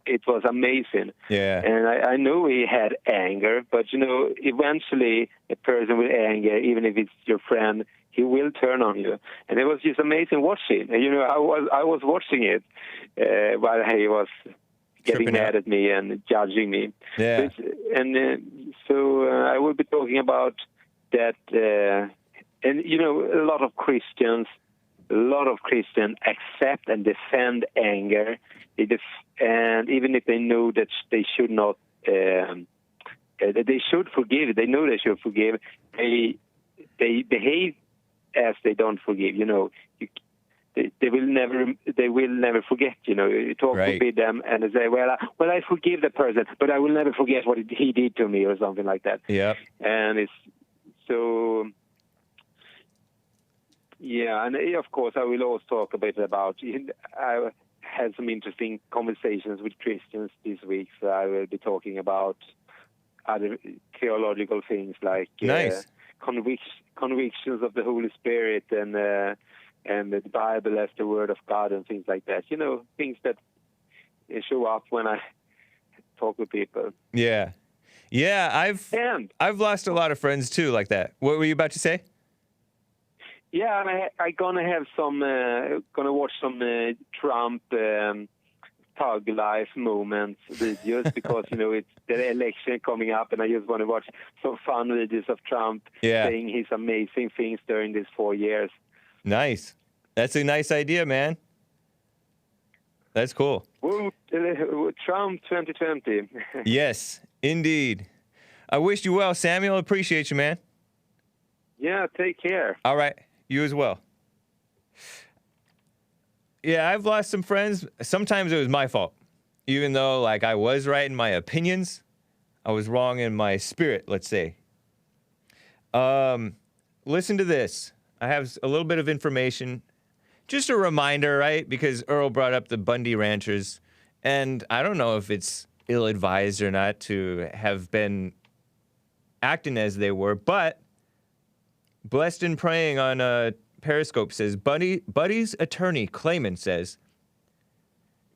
it was amazing. Yeah. And I know he had anger, but eventually a person with anger, even if it's your friend, he will turn on you. And it was just amazing watching. I was watching it while he was getting Tripping mad out. at me and judging me. Yeah. So I will be talking about that. And a lot of Christians accept and defend anger, and even if they know that they should not, they should forgive. They know they should forgive. They behave as they don't forgive. They will never forget. You talk Right. with them and they say, well, I forgive the person, but I will never forget what he did to me, or something like that. Yep. And it's so. Yeah, and of course I will also talk a bit about. I had some interesting conversations with Christians this week, so I will be talking about other theological things like Nice. Convictions of the Holy Spirit and the Bible as the Word of God and things like that. Things that show up when I talk with people. Yeah. Yeah, I've lost a lot of friends too like that. What were you about to say? Yeah, and I'm gonna watch some Trump thug life moments videos because it's the election coming up, and I just want to watch some fun videos of Trump saying his amazing things during these 4 years. Nice. That's a nice idea, man. That's cool. Woo, Trump 2020. Yes, indeed. I wish you well, Samuel. Appreciate you, man. Yeah, take care. All right. You as well. Yeah, I've lost some friends. Sometimes it was my fault. Even though, I was right in my opinions, I was wrong in my spirit, let's say. Listen to this. I have a little bit of information. Just a reminder, right? Because Earl brought up the Bundy ranchers. And I don't know if it's ill-advised or not to have been acting as they were, but Blessed and Praying on Periscope says, Buddy's attorney, Clayman, says,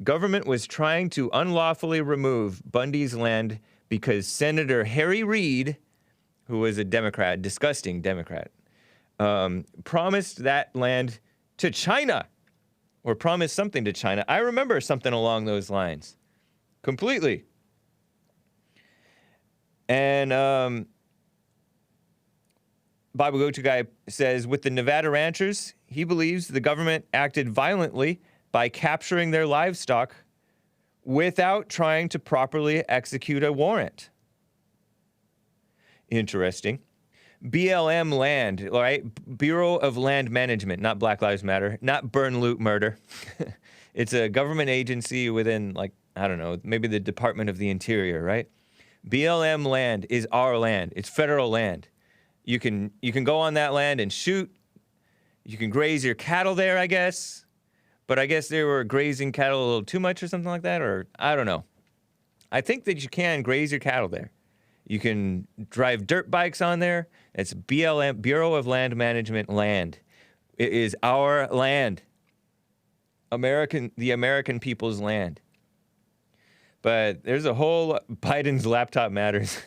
government was trying to unlawfully remove Bundy's land because Senator Harry Reid, who was a Democrat, disgusting Democrat, promised that land to China, or promised something to China. I remember something along those lines, completely. And Bible Go-To Guy says, with the Nevada ranchers, he believes the government acted violently by capturing their livestock without trying to properly execute a warrant. Interesting. BLM Land, all right? Bureau of Land Management, not Black Lives Matter, not Burn, Loot, Murder. It's a government agency within, like, I don't know, maybe the Department of the Interior, right? BLM land is our land. It's federal land. You can go on that land and shoot. You can graze your cattle there, I guess. But I guess they were grazing cattle a little too much or something like that, or I don't know. I think that you can graze your cattle there. You can drive dirt bikes on there. It's BLM, Bureau of Land Management land. It is our land. The American people's land. But there's a whole Biden's laptop matters.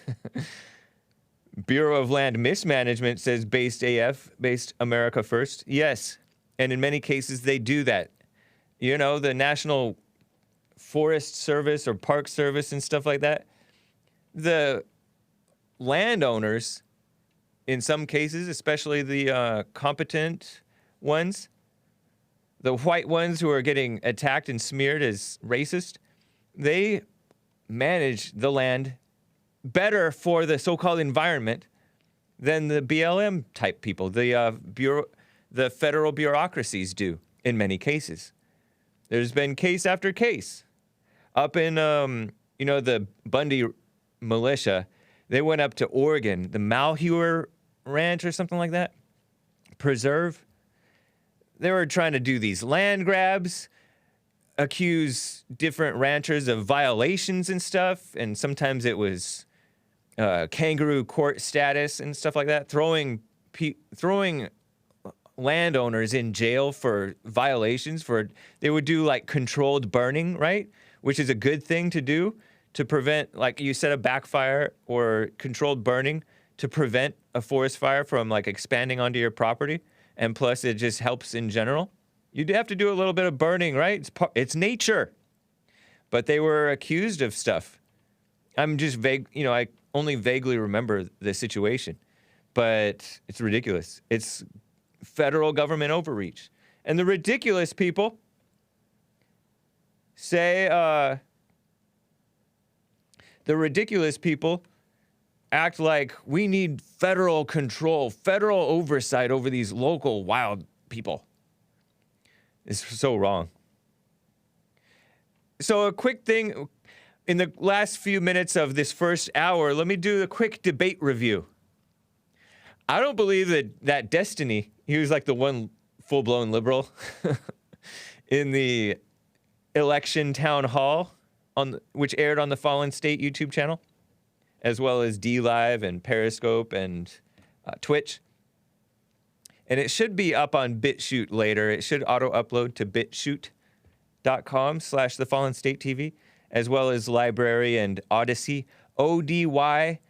Bureau of Land Mismanagement says based AF, based America first. Yes, and in many cases they do that. You know, the National Forest Service or Park Service and stuff like that. The landowners, in some cases, especially the competent ones, the white ones who are getting attacked and smeared as racist, they manage the land better for the so-called environment than the BLM type people, the federal bureaucracies do in many cases. There's been case after case. Up in, the Bundy Militia, they went up to Oregon, the Malheur Ranch or something like that, preserve. They were trying to do these land grabs, accuse different ranchers of violations and stuff, and sometimes it was kangaroo court status and stuff like that, throwing landowners in jail for violations. They would do like controlled burning, right? Which is a good thing to do to prevent, like you said, a backfire or controlled burning to prevent a forest fire from like expanding onto your property. And plus it just helps in general. You'd have to do a little bit of burning, right? It's nature. But they were accused of stuff. I'm just vague, I only vaguely remember the situation. But it's ridiculous. It's federal government overreach. And the ridiculous people say, act like we need federal control, federal oversight over these local wild people. It's so wrong. So a quick thing, in the last few minutes of this first hour, let me do a quick debate review. I don't believe that Destiny, he was like the one full-blown liberal in the election town hall, which aired on the Fallen State YouTube channel, as well as DLive and Periscope and Twitch. And it should be up on BitChute later. It should auto-upload to bitchute.com/thefallenstatetv, as well as Library and Odyssey, ODYSEE.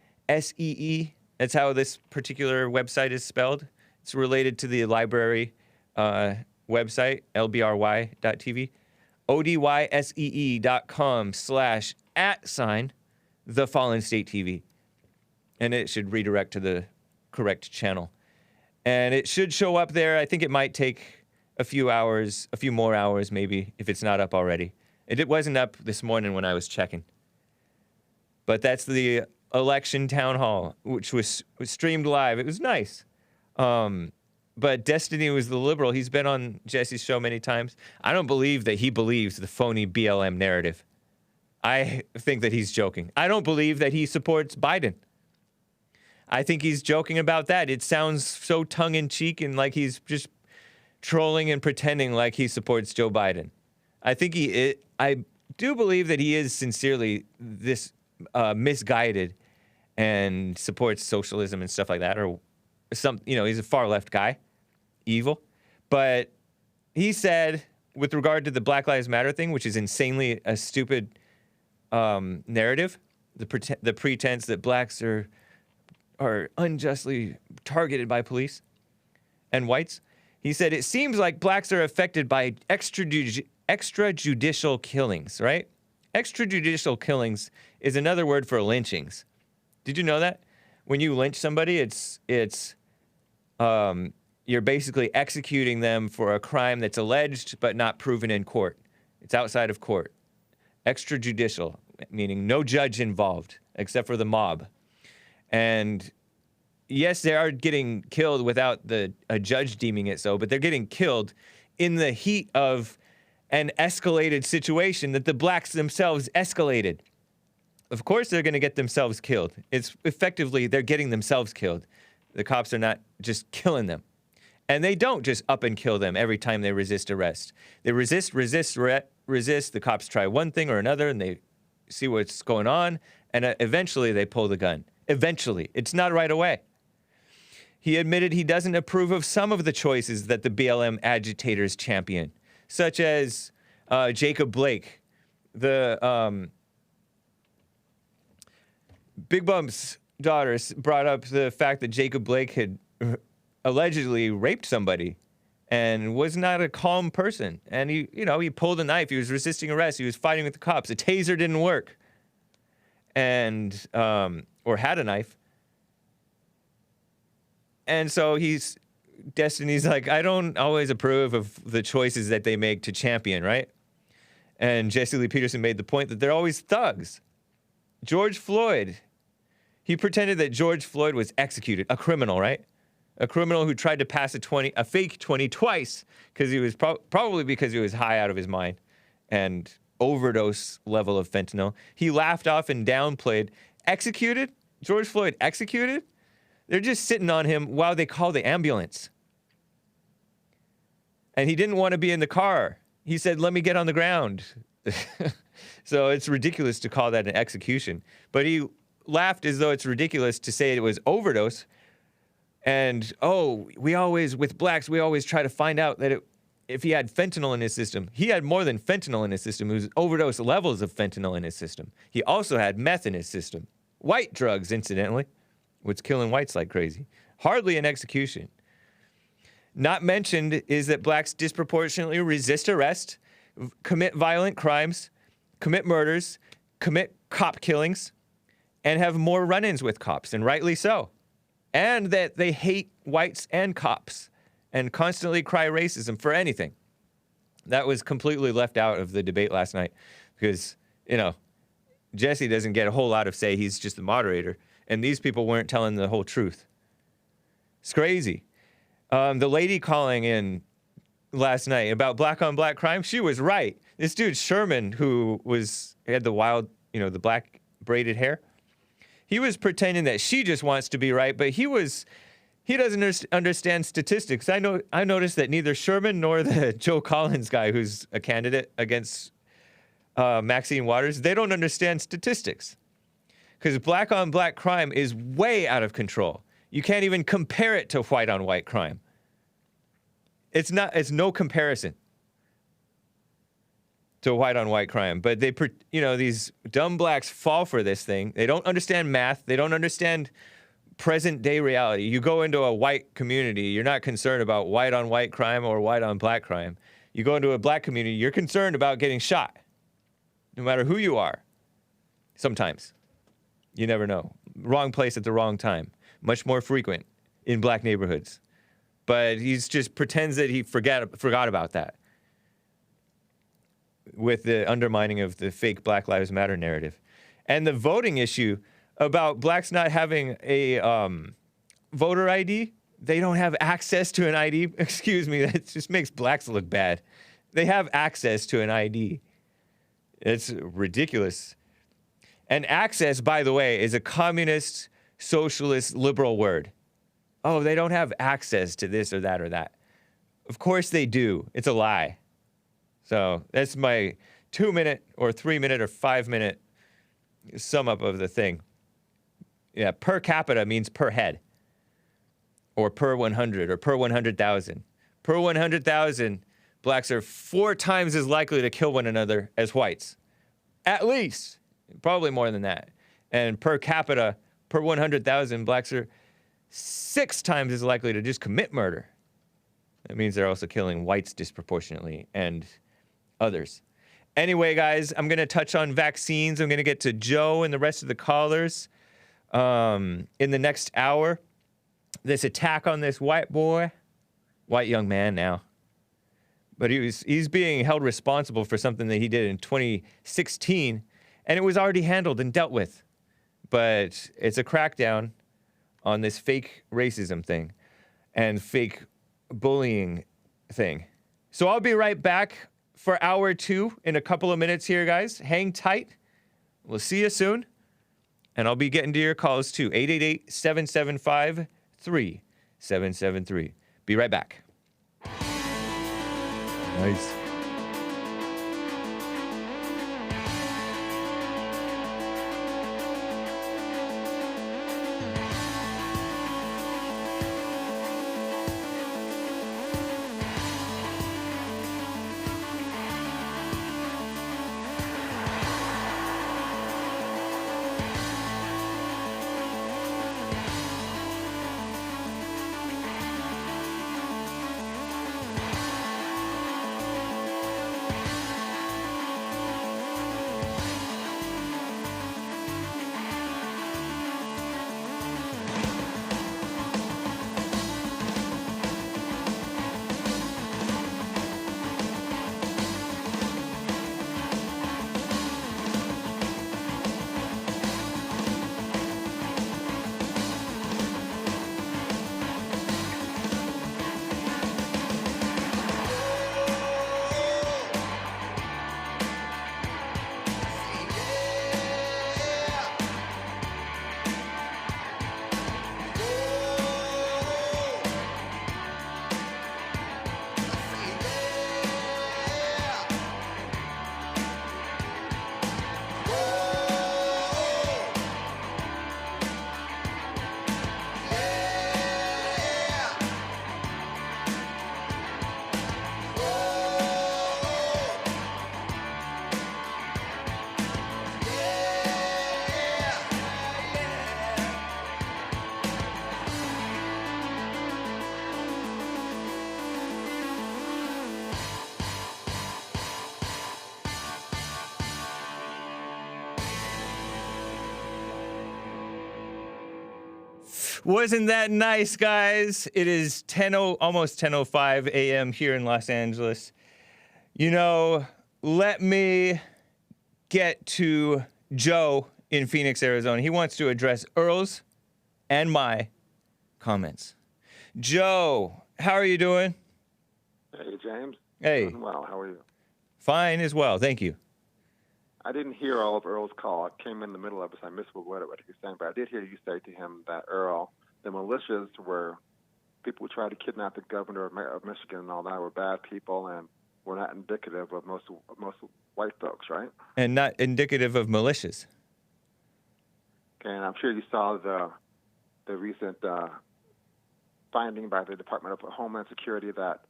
That's how this particular website is spelled. It's related to the Library website, lbry.tv. ODYSEE.com/@thefallenstatetv. And it should redirect to the correct channel. And it should show up there. I think it might take a few more hours maybe, if it's not up already. It wasn't up this morning when I was checking. But that's the election town hall, which was streamed live. It was nice. But Destiny was the liberal. He's been on Jesse's show many times. I don't believe that he believes the phony BLM narrative. I think that he's joking. I don't believe that he supports Biden. I think he's joking about that. It sounds so tongue-in-cheek and like he's just trolling and pretending like he supports Joe Biden. I do believe that he is sincerely this misguided and supports socialism and stuff like that, or he's a far left guy, evil. But he said, with regard to the Black Lives Matter thing, which is insanely a stupid narrative, the pretense that blacks are unjustly targeted by police and whites. He said, it seems like blacks are affected by extrajudicial killings, right? Extrajudicial killings is another word for lynchings. Did you know that? When you lynch somebody, you're basically executing them for a crime that's alleged but not proven in court. It's outside of court. Extrajudicial, meaning no judge involved except for the mob. And yes, they are getting killed without a judge deeming it so, but they're getting killed in the heat of an escalated situation that the blacks themselves escalated. Of course they're going to get themselves killed. It's effectively they're getting themselves killed. The cops are not just killing them. And they don't just up and kill them every time they resist arrest. They resist. The cops try one thing or another, and they see what's going on, and eventually they pull the gun. Eventually. It's not right away. He admitted he doesn't approve of some of the choices that the BLM agitators champion, such as Jacob Blake. The Big Bump's daughter brought up the fact that Jacob Blake had allegedly raped somebody and was not a calm person. And he pulled a knife. He was resisting arrest. He was fighting with the cops. A taser didn't work. And, or had a knife. And so Destiny's like, I don't always approve of the choices that they make to champion, right? And Jesse Lee Peterson made the point that they're always thugs. George Floyd, he pretended that George Floyd was executed, a criminal, right? A criminal who tried to pass a fake 20 twice because he was probably because he was high out of his mind and overdose level of fentanyl. He laughed off and downplayed. Executed? George Floyd executed? They're just sitting on him while they call the ambulance. And he didn't want to be in the car. He said, let me get on the ground. So it's ridiculous to call that an execution. But he laughed as though it's ridiculous to say it was overdose. And, with blacks, we always try to find out that if he had fentanyl in his system. He had more than fentanyl in his system. It was overdose levels of fentanyl in his system. He also had meth in his system. White drugs, incidentally. What's killing whites like crazy. Hardly an execution. Not mentioned is that blacks disproportionately resist arrest, commit violent crimes, commit murders, commit cop killings, and have more run-ins with cops, and rightly so. And that they hate whites and cops and constantly cry racism for anything. That was completely left out of the debate last night because, Jesse doesn't get a whole lot of say. He's just the moderator. And these people weren't telling the whole truth. It's crazy. The lady calling in last night about black-on-black crime, she was right. This dude, Sherman, who had the wild, the black braided hair, he was pretending that she just wants to be right, but he doesn't understand statistics. I noticed that neither Sherman nor the Joe Collins guy, who's a candidate against Maxine Waters, they don't understand statistics. Because black-on-black crime is way out of control. You can't even compare it to white-on-white crime. It's no comparison to white-on-white crime. But these dumb blacks fall for this thing. They don't understand math. They don't understand present-day reality. You go into a white community, you're not concerned about white-on-white crime or white-on-black crime. You go into a black community, you're concerned about getting shot, no matter who you are. Sometimes. You never know. Wrong place at the wrong time. Much more frequent in black neighborhoods. But he just pretends that he forgot about that with the undermining of the fake Black Lives Matter narrative. And the voting issue about blacks not having a voter ID, they don't have access to an ID. Excuse me, that just makes blacks look bad. They have access to an ID. It's ridiculous. And access, by the way, is a communist, socialist, liberal word. Oh, they don't have access to this or that or that. Of course they do. It's a lie. So that's my 2-minute or 3-minute or 5-minute sum up of the thing. Yeah, per capita means per head. Or per 100 or per 100,000. Per 100,000, blacks are 4 times as likely to kill one another as whites. At least. Probably more than that. And per capita, per 100,000, blacks are 6 times as likely to just commit murder. That means they're also killing whites disproportionately and others. Anyway, guys, I'm going to touch on vaccines. I'm going to get to Joe and the rest of the callers in the next hour. This attack on this white young man now. But he's being held responsible for something that he did in 2016, and it was already handled and dealt with. But it's a crackdown on this fake racism thing and fake bullying thing. So I'll be right back for hour 2 in a couple of minutes here, guys. Hang tight. We'll see you soon. And I'll be getting to your calls too. 888-775-3773. Be right back. Nice. Wasn't that nice, guys? It is almost 10:05 a.m. here in Los Angeles. You know, let me get to Joe in Phoenix, Arizona. He wants to address Earl's and my comments. Joe, how are you doing? Hey, James. Hey. Doing well. How are you? Fine as well, thank you. I didn't hear all of Earl's call. I came in the middle of it, so I missed what he was saying. But I did hear you say to him that Earl, the militias were people who tried to kidnap the governor of Michigan and all that were bad people and were not indicative of most white folks, right? And not indicative of militias. Okay, and I'm sure you saw the recent finding by the Department of Homeland Security that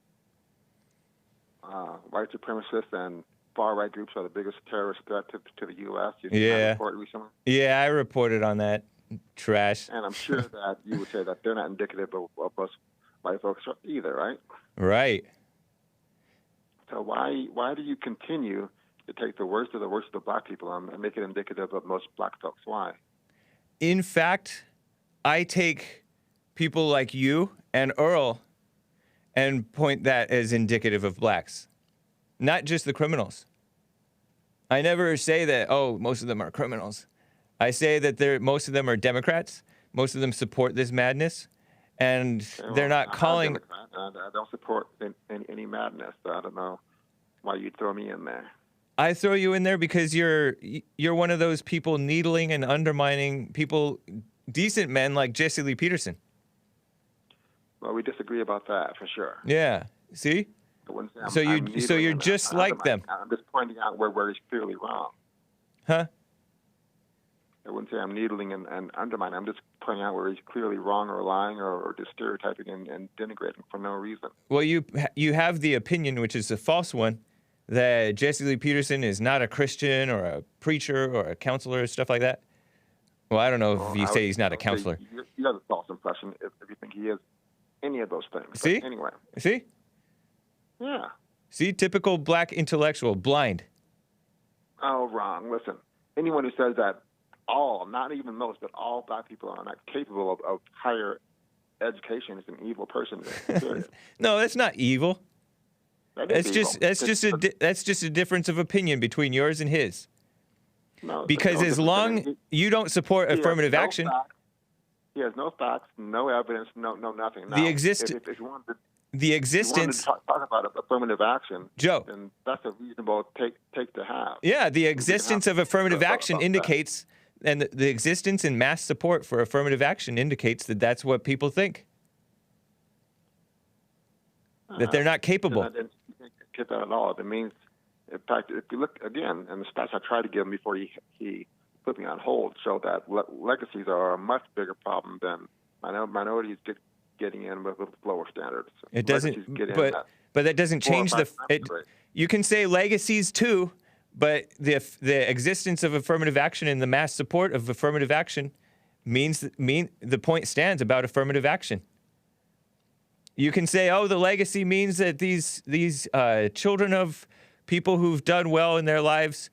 white supremacists and far-right groups are the biggest terrorist threat to the U.S. You see that report recently? Yeah, I reported on that trash. And I'm sure that you would say that they're not indicative of most white folks either, right? Right. So why do you continue to take the worst of the black people and make it indicative of most black folks? Why? In fact, I take people like you and Earl and point that as indicative of blacks. Not just the criminals. I never say that, oh, most of them are criminals. I say that most of them are Democrats. Most of them support this madness. And they're not calling... I don't support any madness, so I don't know why you'd throw me in there. I throw you in there because you're one of those people needling and undermining people, decent men like Jesse Lee Peterson. Well, we disagree about that for sure. Yeah. See? I wouldn't say I'm So needling you're and just like undermining. them. I'm just pointing out where he's clearly wrong. Huh? I wouldn't say I'm needling and undermining. I'm just pointing out where he's clearly wrong or lying or just stereotyping and denigrating for no reason. Well, you have the opinion, which is a false one, that Jesse Lee Peterson is not a Christian or a preacher or a counselor or stuff like that. Well, I don't know if you say he's not a counselor. You have a false impression if you think he is any of those things. See? But anyway. See? Yeah. See? Typical black intellectual, blind. Oh, wrong. Listen, anyone who says that all, not even most, but all black people are not capable of higher education is an evil person. Period. No, that's not evil. That is evil. That's just a difference of opinion between yours and his. No, Because as long you don't support affirmative action, he has no facts, no evidence, no nothing. Now, the if you wanted to, existence. talk about affirmative action, Joe. then that's a reasonable take to have. Yeah, the existence of affirmative action indicates, and the existence and mass support for affirmative action indicates that that's what people think. That they're not capable. I didn't get that at all. It means, in fact, if you look again, and the stats I tried to give him before he put me on hold show that legacies are a much bigger problem than minorities getting in with lower standards. It doesn't, but that doesn't change you can say legacies too, but the existence of affirmative action and the mass support of affirmative action the point stands about affirmative action. You can say, oh, the legacy means that these children of people who've done well in their lives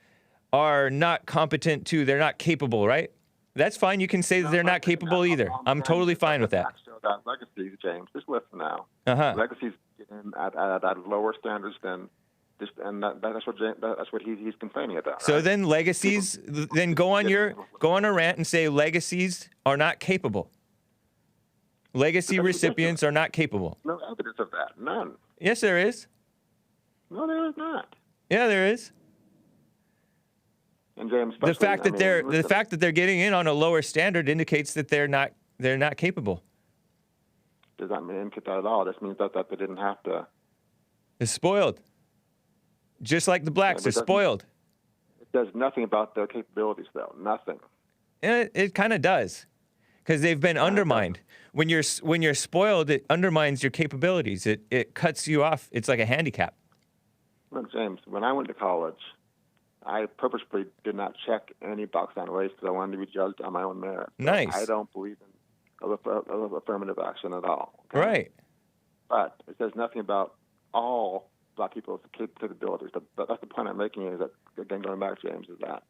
are not competent too. They're not capable, right? That's fine. You can say that they're not capable either. I'm totally fine with that. Legacies, James, just listen now. Uh-huh. Legacies get in at lower standards than just, and that's what he's complaining about. So right? then legacies, then go on a rant and say legacies are not capable. Legacy recipients are not capable. No evidence of that. None. Yes, there is. No, there is not. Yeah, there is. And James, The fact that they're getting in on a lower standard indicates that they're not capable. Does that mean that at all? This means that they didn't have to. They're spoiled. Just like the blacks, they're spoiled. It does nothing about their capabilities, though. Nothing. It kind of does, because they've been undermined. When you're spoiled, it undermines your capabilities. It cuts you off. It's like a handicap. Look, James, when I went to college, I purposely did not check any box on race because I wanted to be judged on my own merit. So nice. I don't believe in affirmative action at all. Okay? Right. But it says nothing about all black people's capabilities. That's the point I'm making. Is that, again, going back, James, is that,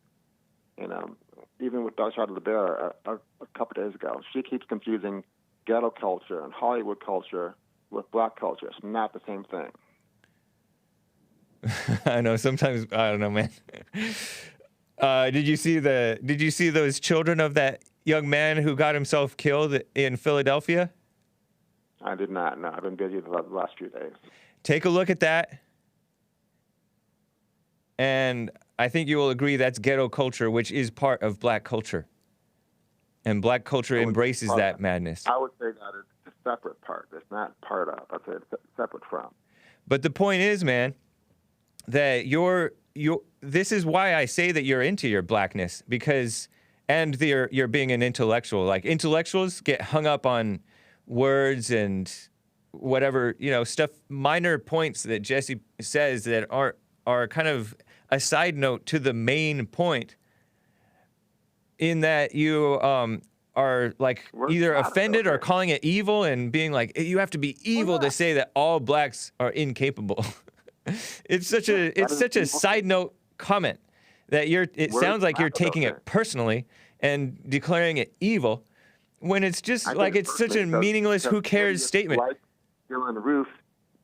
even with Dr. LeBear a couple days ago, she keeps confusing ghetto culture and Hollywood culture with black culture. It's not the same thing. I know. Sometimes I don't know, man. Did you see those children of that young man who got himself killed in Philadelphia? I did not. No, I've been busy the last few days. Take a look at that, and I think you will agree that's ghetto culture, which is part of black culture, and black culture embraces that madness. I would say that it's a separate part. It's not part of. I'd say it's separate from. But the point is, man, that this is why I say that you're into your blackness, because you're being an intellectual. Like, intellectuals get hung up on words and whatever, stuff, minor points that Jesse says that are kind of a side note to the main point, in that you are like either offended or calling it evil and being like, you have to be evil to say that all blacks are incapable. It's such a side note comment that it sounds like you're taking it personally and declaring it evil, when it's just like it's such a meaningless, who cares statement. Like you're on the roof,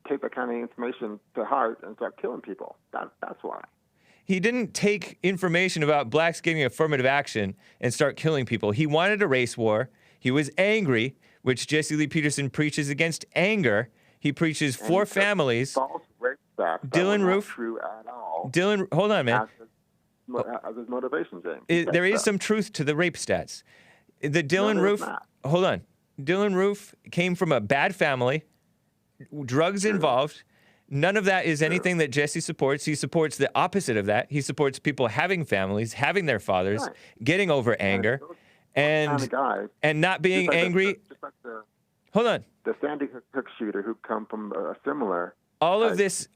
take that kind of information to heart and start killing people. That's why. He didn't take information about blacks getting affirmative action and start killing people. He wanted a race war. He was angry, which Jesse Lee Peterson preaches against anger. He preaches for families. stats that Dylan were not Roof. true at all. Dylan, hold on, man. As his motivation, James. There is some truth to the rape stats. The Dylan there's Roof, not. hold on. Dylan Roof came from a bad family, drugs involved. None of that is anything that Jesse supports. He supports the opposite of that. He supports people having families, having their fathers, Right. getting over anger, Kind of guy, and not being just like angry. just like Hold on. the Sandy Hook shooter who come from a similar. All of this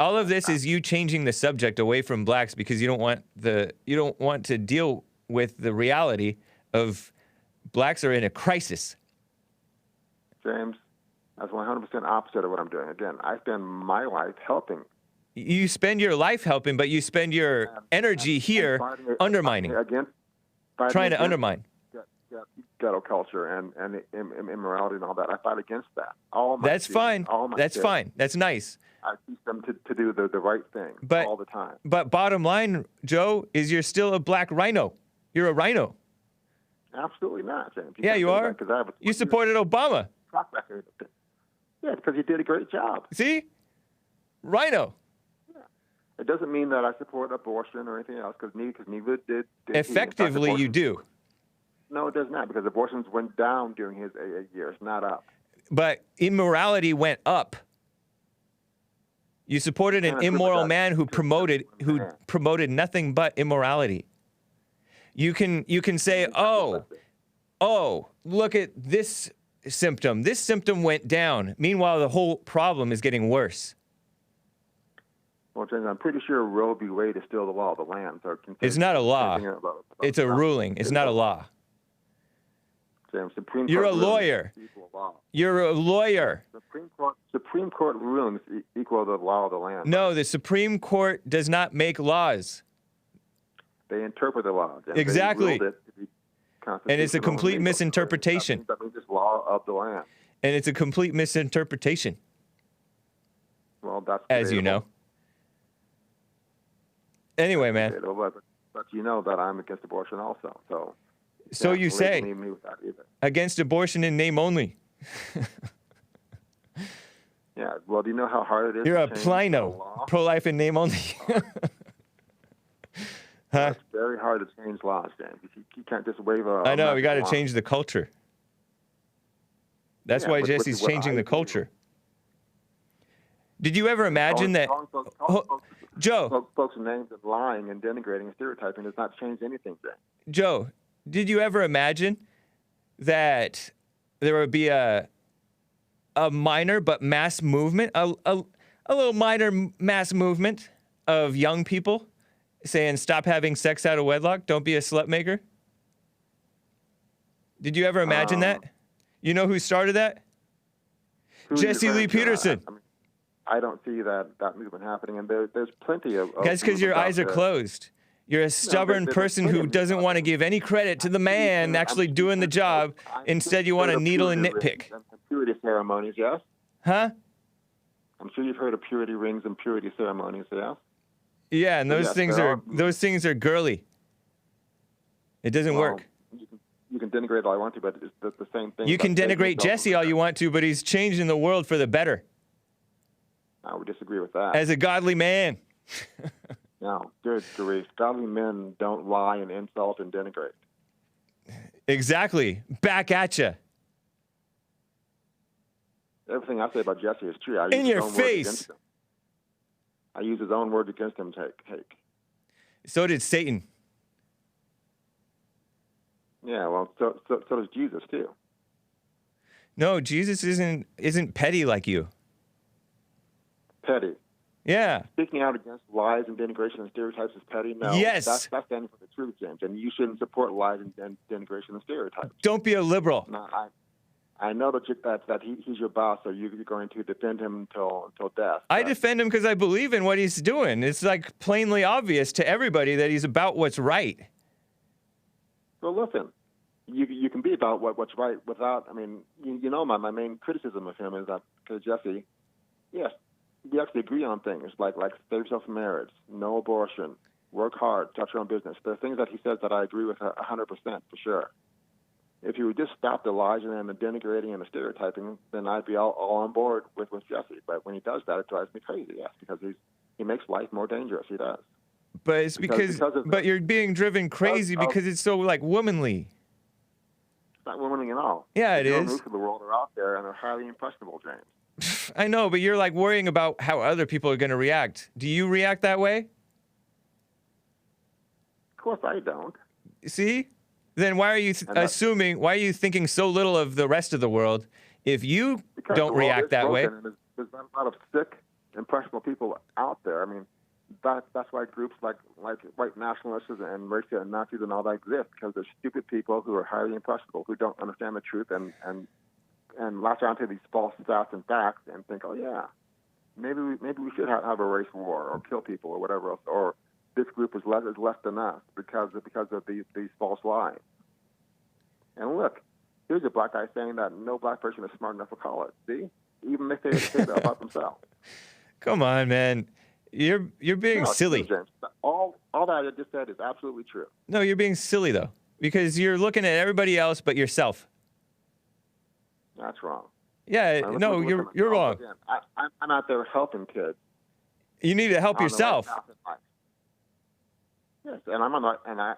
is you changing the subject away from blacks because you don't want to deal with the reality of blacks are in a crisis. James, that's 100% opposite of what I'm doing. Again, I spend my life helping. You spend your life helping, but you spend your energy here undermining, trying to undermine. Ghetto culture and immorality and all that. I fight against that. That's fine. That's kids, fine. That's nice. I teach them to do the right thing all the time. But bottom line, Joe, is you're still a black rhino. You're a rhino. Absolutely not, James. Yeah, you are. You supported Obama. Track record. Yeah, because he did a great job. See? Rhino. It doesn't mean that I support abortion or anything else, because neither did he. Effectively, In fact, you do. No, it does not, because abortions went down during his AA years, not up. But immorality went up. You supported an immoral man who promoted nothing but immorality. You can say, oh, look at this symptom. This symptom went down. Meanwhile, the whole problem is getting worse. Well, James, I'm pretty sure Roe v. Wade is still the law of the land. So it's not a law. It's a ruling. It's not a law. James, Supreme Court You're a lawyer. Law. You're a lawyer. Supreme Court rulings equal the law of the land. No, the Supreme Court does not make laws. They interpret the law. James. Exactly. They ruled it to be And it's a complete misinterpretation. That means it's law of the land. And it's a complete misinterpretation. Well, that's as you know. Anyway, man. But you know that I'm against abortion also. So you say. Me with that either. Against abortion in name only. Yeah. Well, do you know how hard it is? You're a plino. Pro-life in name only. Huh? It's very hard to change laws, James. You can't just wave a. I know. We got to change the culture. That's why Jesse's changing the culture. Did you ever imagine that? Joe. Folks' names and lying and denigrating and stereotyping does not change anything, James. Joe, did you ever imagine that there would be a minor but mass movement, a little minor mass movement of young people saying, stop having sex out of wedlock, don't be a slut maker? Did you ever imagine that? You know who started that? Jesse Lee Peterson. I don't see that movement happening, and there's plenty of That's because your eyes are closed. You're a stubborn person who doesn't want to give any credit to the man actually doing the job. Instead, you want to needle and nitpick. Purity ceremonies, yes? Huh? I'm sure you've heard of purity rings and purity ceremonies, yes? Yeah, and those things are girly. It doesn't work. You can denigrate all I want to, but it's the same thing. You can denigrate Jesse all you want to, but he's changing the world for the better. I would disagree with that. As a godly man. No, good grief. Godly men don't lie and insult and denigrate. Exactly. Back at you. Everything I say about Jesse is true. In your face. I use his own word against him, Hake. So did Satan. Yeah, well, so does Jesus too. No, Jesus isn't petty like you. Petty. Yeah. Speaking out against lies and denigration and stereotypes is petty? No. Yes. That's standing for the truth, James, and you shouldn't support lies and denigration and stereotypes. Don't be a liberal. No, I know that he's your boss, so you're going to defend him until death. I defend him because I believe in what he's doing. It's like plainly obvious to everybody that he's about what's right. Well, listen, you can be about what's right without, I mean, you know my main criticism of him is that, because Jesse, yes, we actually agree on things like save yourself from marriage, no abortion, work hard, start your own business. There are things that he says that I agree with 100% for sure. If you would just stop the lies and the denigrating and the stereotyping, then I'd be all on board with Jesse. But when he does that, it drives me crazy, yes, because He makes life more dangerous. He does. But it's because of but you're being driven crazy because it's so like womanly. It's not womanly at all. Yeah, it the is. Most of the world are out there and they're highly impressionable, James. I know, but you're like worrying about how other people are going to react. Do you react that way? Of course, I don't. See? Then why are you assuming? Why are you thinking so little of the rest of the world if you Because don't the world react is that way? broken and there's not a lot of sick, impressionable people out there. I mean, that's why groups like white nationalists and racist and Nazis and all that exist, because they're stupid people who are highly impressionable, who don't understand the truth and latch onto these false stats and facts and think, oh yeah, maybe we should have a race war or kill people or whatever else, or this group is less than us because of these false lies. And look, here's a black guy saying that no black person is smart enough for college. See, even if they say that about themselves. Come on, man. You're being silly. True, James. All that I just said is absolutely true. No, you're being silly though, because you're looking at everybody else but yourself. That's wrong. Yeah, no, you're wrong. Again, I'm out there helping kids. You need to help on the yourself. right path in life. Yes, and I'm on the, and I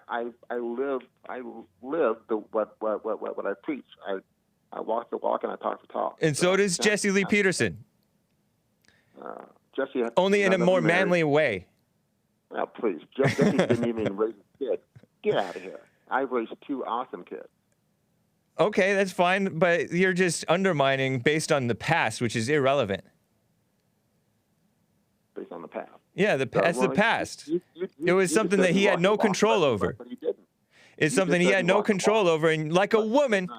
live the what I preach. I walk the walk and I talk the talk. And so does Jesse Lee Peterson. Jesse only in a more manly way. Well, please, Jesse didn't even raise a kid. Get out of here. I raised 2 awesome kids. Okay, that's fine, but you're just undermining based on the past, which is irrelevant. Based on the past. Yeah, that's the past. It was something that he had no control over. But he didn't. It's something he had no control over, and like a woman,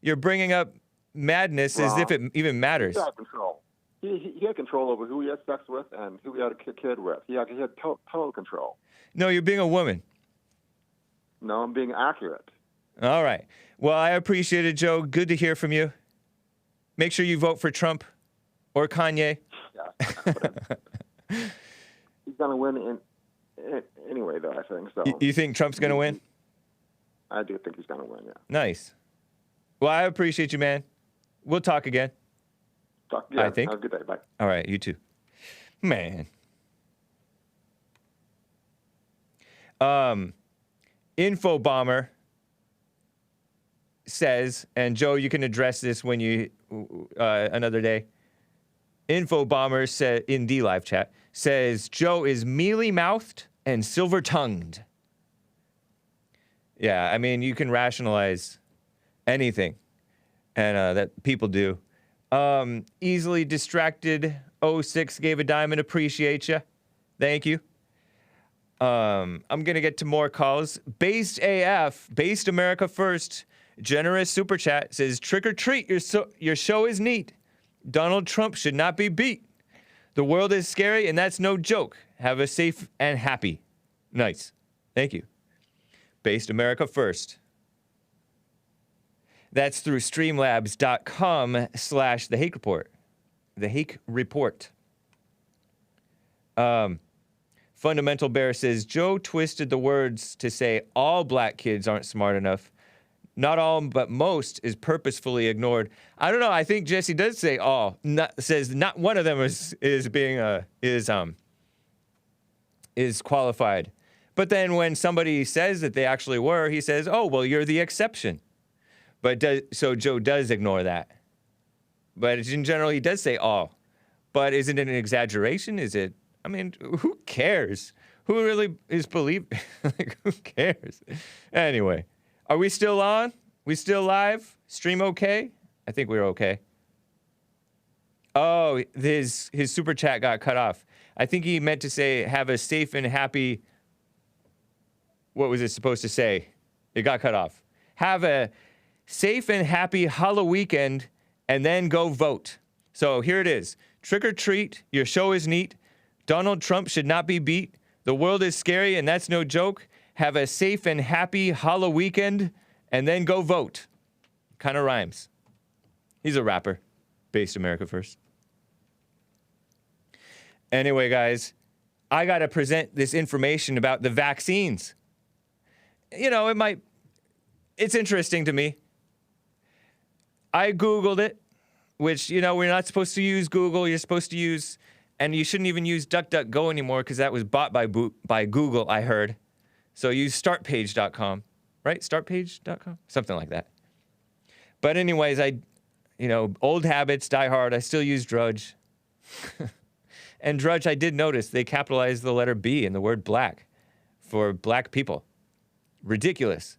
you're bringing up madness as if it even matters. He had control. He had control over who he had sex with and who he had a kid with. He had total control. No, you're being a woman. No, I'm being accurate. All right. Well, I appreciate it, Joe. Good to hear from you. Make sure you vote for Trump or Kanye. Yeah. He's going to win anyway, though, I think. So. You think Trump's going to win? I do think he's going to win, yeah. Nice. Well, I appreciate you, man. We'll talk again. I think. Have a good day. Bye. All right, you too. Man. Info Bomber says, and Joe, you can address this when you another day. Info Bomber said in the live chat says Joe is mealy-mouthed and silver-tongued. Yeah, I mean you can rationalize anything, and that people do. Easily distracted 06 gave a diamond. Appreciate you. Thank you. I'm gonna get to more calls. Based AF, Based America First, generous super chat says trick or treat. Your show is neat. Donald Trump should not be beat. The world is scary, and that's no joke. Have a safe and happy. Nice. Thank you. Based America First. That's through streamlabs.com/The Hake Report. The Hake Report. Fundamental Bear says, Joe twisted the words to say all black kids aren't smart enough. Not all, but most is purposefully ignored. I don't know. I think Jesse does say all. Says not one of them is qualified. But then when somebody says that they actually were, he says, "Oh, well, you're the exception." But so Joe does ignore that. But in general, he does say all. But isn't it an exaggeration? Is it? I mean, who cares? Who really is believing? Like, who cares? Anyway. Are we still on? We still live? Stream okay? I think we're okay. Oh, his super chat got cut off. I think he meant to say, have a safe and happy... What was it supposed to say? It got cut off. Have a safe and happy Halloween weekend and then go vote. So here it is. Trick or treat. Your show is neat. Donald Trump should not be beat. The world is scary and that's no joke. Have a safe and happy Halloween weekend, and then go vote. Kind of rhymes. He's a rapper. Based America First. Anyway, guys, I got to present this information about the vaccines. You know, it's interesting to me. I Googled it, which, you know, we're not supposed to use Google. You're supposed to use And you shouldn't even use DuckDuckGo anymore because that was bought by Google, I heard. So use startpage.com, right? Startpage.com? Something like that. But anyways, old habits die hard. I still use Drudge. And Drudge, I did notice they capitalized the letter B in the word black for black people. Ridiculous.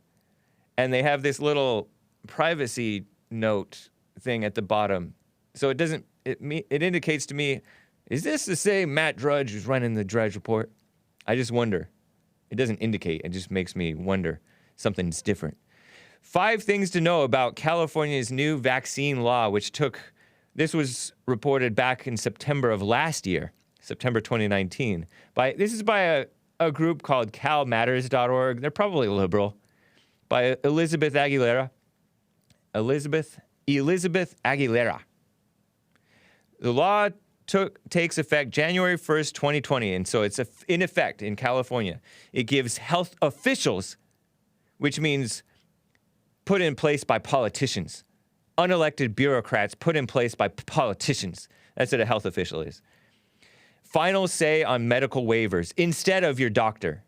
And they have this little privacy note thing at the bottom. So it indicates to me, is this the same Matt Drudge who's running the Drudge Report? I just wonder. It doesn't indicate. It just makes me wonder. Something's different. 5 things to know about California's new vaccine law, this was reported back in September of last year, September 2019. This is by a group called calmatters.org. They're probably liberal. By Elizabeth Aguilera. Elizabeth Aguilera. The law takes effect January 1st, 2020, and so it's in effect in California. It gives health officials, which means put in place by politicians, unelected bureaucrats put in place by politicians. That's what a health official is. Final say on medical waivers instead of your doctor,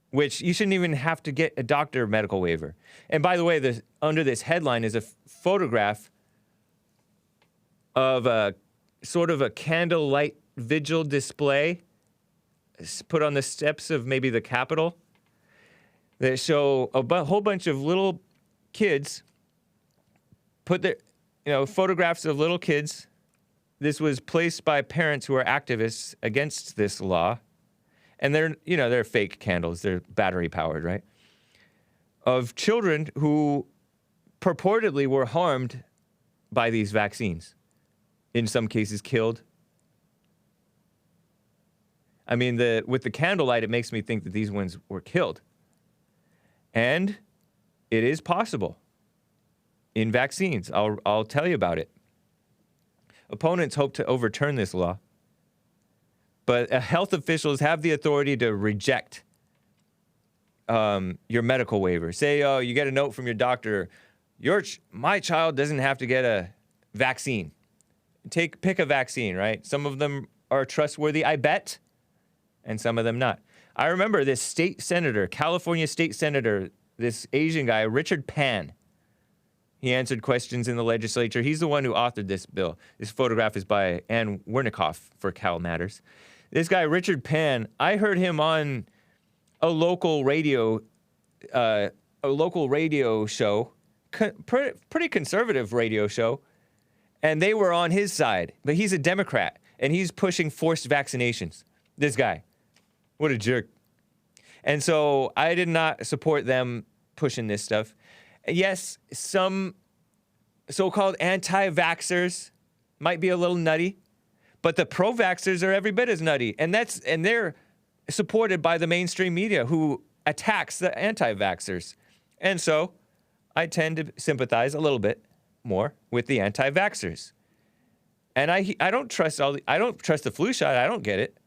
which you shouldn't even have to get a doctor medical waiver. And by the way, under this headline is a photograph of a sort of a candlelight vigil display put on the steps of maybe the Capitol that show a whole bunch of little kids put their, photographs of little kids. This was placed by parents who are activists against this law. And they're fake candles. They're battery powered, right? Of children who purportedly were harmed by these vaccines. In some cases killed. I mean, with the candlelight, it makes me think that these ones were killed. And it is possible in vaccines. I'll tell you about it. Opponents hope to overturn this law. But health officials have the authority to reject your medical waiver. Say, you get a note from your doctor, my child doesn't have to get a vaccine. Pick a vaccine, right? Some of them are trustworthy, I bet, and some of them not. I remember this state senator, California state senator, this Asian guy, Richard Pan. He answered questions in the legislature. He's the one who authored this bill. This photograph is by Ann Wernikoff for Cal Matters. This guy, Richard Pan, I heard him on a local radio show, pretty conservative radio show, and they were on his side. But he's a Democrat, and he's pushing forced vaccinations. This guy. What a jerk. And so I did not support them pushing this stuff. Yes, some so-called anti-vaxxers might be a little nutty, but the pro-vaxxers are every bit as nutty. And they're supported by the mainstream media who attacks the anti-vaxxers. And so I tend to sympathize a little bit more with the anti-vaxxers. And I don't trust I don't trust the flu shot. I don't get it.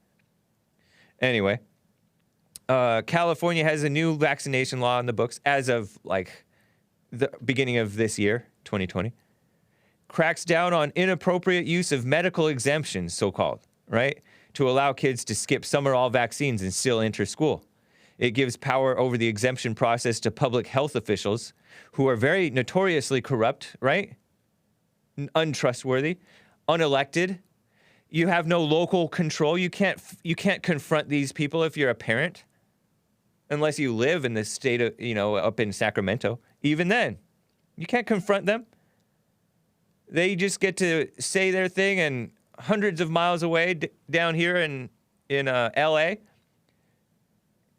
Anyway, California has a new vaccination law in the books as of the beginning of this year, 2020. Cracks down on inappropriate use of medical exemptions, so-called, right? To allow kids to skip some or all vaccines and still enter school. It gives power over the exemption process to public health officials who are very notoriously corrupt, right? Untrustworthy, unelected. You have no local control. You can't confront these people if you're a parent, unless you live in the state of, up in Sacramento. Even then, you can't confront them. They just get to say their thing, and hundreds of miles away down here in L.A.,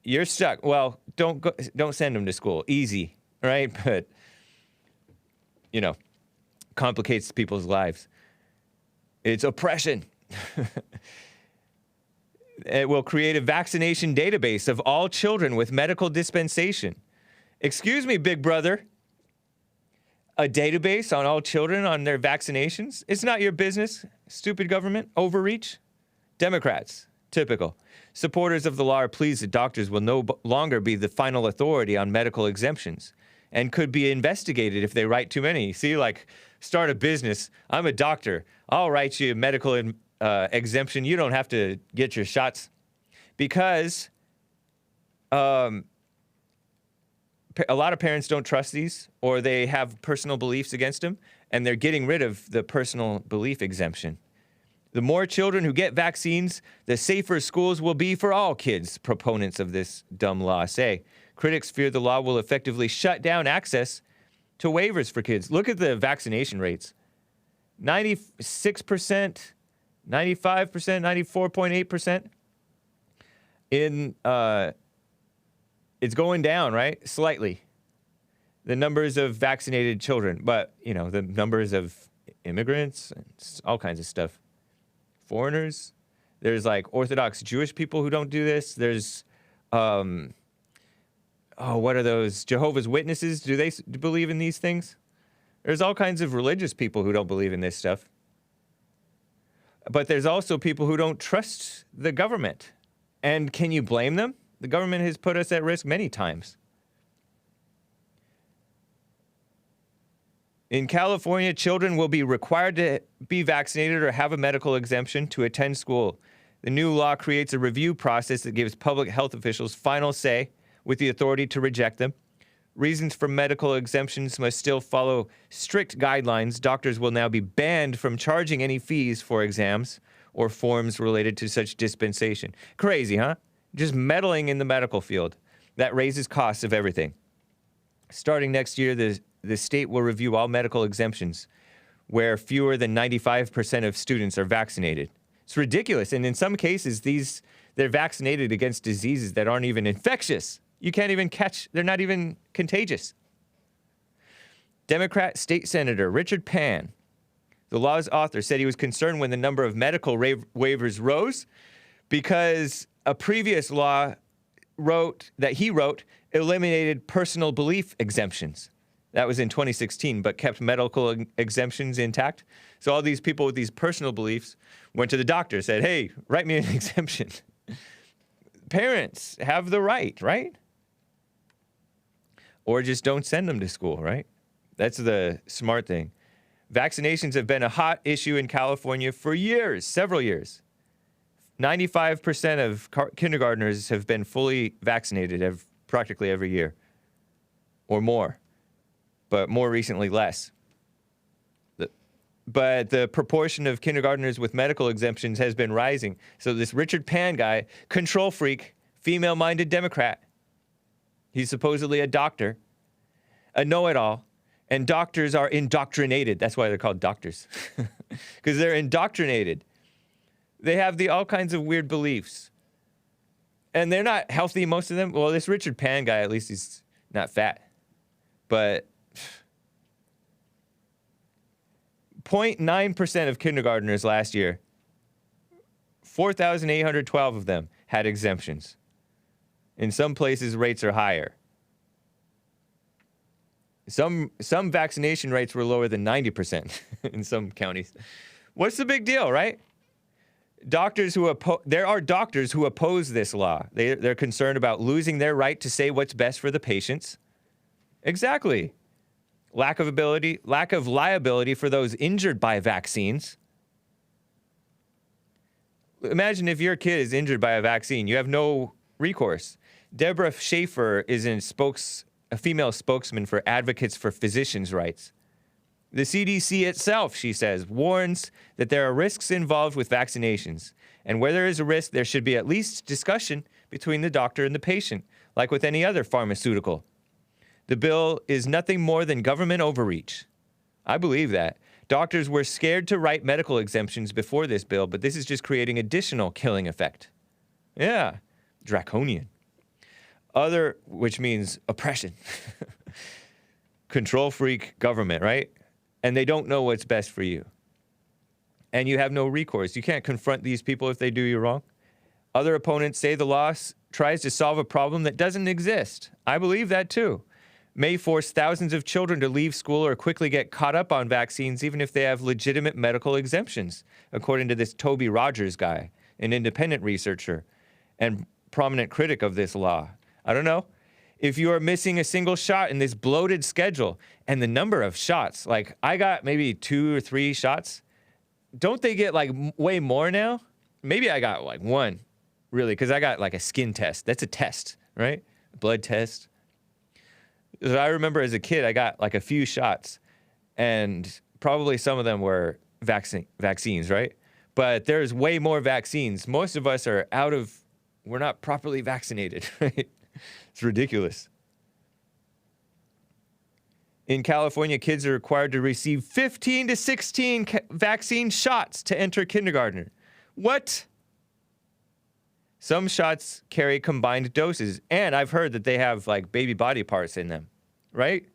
you're stuck. Well, don't send them to school. Easy, right? But, complicates people's lives. It's oppression. It will create a vaccination database of all children with medical dispensation. Excuse me, big brother. A database on all children on their vaccinations? It's not your business, stupid government. Overreach. Democrats, typical. Supporters of the law are pleased that doctors will no longer be the final authority on medical exemptions and could be investigated if they write too many. See, start a business. I'm a doctor. I'll write you medical exemption. You don't have to get your shots because a lot of parents don't trust these, or they have personal beliefs against them, and they're getting rid of the personal belief exemption. The more children who get vaccines, the safer schools will be for all kids, proponents of this dumb law say. Critics fear the law will effectively shut down access to waivers for kids. Look at the vaccination rates. 96%, 95%, 94.8%. It's going down, right? Slightly. The numbers of vaccinated children, but, you know, the numbers of immigrants and all kinds of stuff. Foreigners. There's like Orthodox Jewish people who don't do this. There's, what are those? Jehovah's Witnesses. Do they believe in these things? There's all kinds of religious people who don't believe in this stuff. But there's also people who don't trust the government. And can you blame them? The government has put us at risk many times. In California, children will be required to be vaccinated or have a medical exemption to attend school. The new law creates a review process that gives public health officials final say with the authority to reject them. Reasons for medical exemptions must still follow strict guidelines. Doctors will now be banned from charging any fees for exams or forms related to such dispensation. Crazy, huh? Just meddling in the medical field. That raises costs of everything. Starting next year, the state will review all medical exemptions where fewer than 95% of students are vaccinated. It's ridiculous. And in some cases, they're vaccinated against diseases that aren't even infectious. You can't even catch, they're not even contagious. Democrat State Senator Richard Pan, the law's author, said he was concerned when the number of medical waivers rose because a previous law he wrote eliminated personal belief exemptions. That was in 2016, but kept medical exemptions intact. So all these people with these personal beliefs went to the doctor, said, hey, write me an exemption. Parents have the right? Or just don't send them to school, right? That's the smart thing. Vaccinations have been a hot issue in California for years, several years. 95% of kindergartners have been fully vaccinated practically every year or more, but more recently less. But the proportion of kindergartners with medical exemptions has been rising. So this Richard Pan guy, control freak, female-minded Democrat, he's supposedly a doctor, a know-it-all, and doctors are indoctrinated. That's why they're called doctors, because they're indoctrinated. They have all kinds of weird beliefs. And they're not healthy, most of them. Well, this Richard Pan guy, at least he's not fat. But 0.9% of kindergartners last year, 4,812 of them had exemptions. In some places, rates are higher. Some vaccination rates were lower than 90% in some counties. What's the big deal, right? There are doctors who oppose this law. They're concerned about losing their right to say what's best for the patients. Exactly. Lack of liability for those injured by vaccines. Imagine if your kid is injured by a vaccine, you have no recourse. Deborah Schaefer is a female spokesman for Advocates for Physicians' Rights. The CDC itself, she says, warns that there are risks involved with vaccinations. And where there is a risk, there should be at least discussion between the doctor and the patient, like with any other pharmaceutical. The bill is nothing more than government overreach. I believe that. Doctors were scared to write medical exemptions before this bill, but this is just creating additional killing effect. Yeah, draconian. Which means oppression. Control freak government, right? And they don't know what's best for you. And you have no recourse. You can't confront these people if they do you wrong. Other opponents say the law tries to solve a problem that doesn't exist. I believe that too. May force thousands of children to leave school or quickly get caught up on vaccines even if they have legitimate medical exemptions, according to this Toby Rogers guy, an independent researcher and prominent critic of this law. I don't know. If you are missing a single shot in this bloated schedule and the number of shots, like I got maybe 2 or 3 shots, don't they get like way more now? Maybe I got like one, really, because I got like a skin test. That's a test, right? Blood test. So I remember as a kid, I got like a few shots, and probably some of them were vaccines, right? But there's way more vaccines. Most of us are we're not properly vaccinated, right? It's ridiculous. In California, kids are required to receive 15 to 16 vaccine shots to enter kindergarten. What? Some shots carry combined doses, and I've heard that they have like baby body parts in them, right?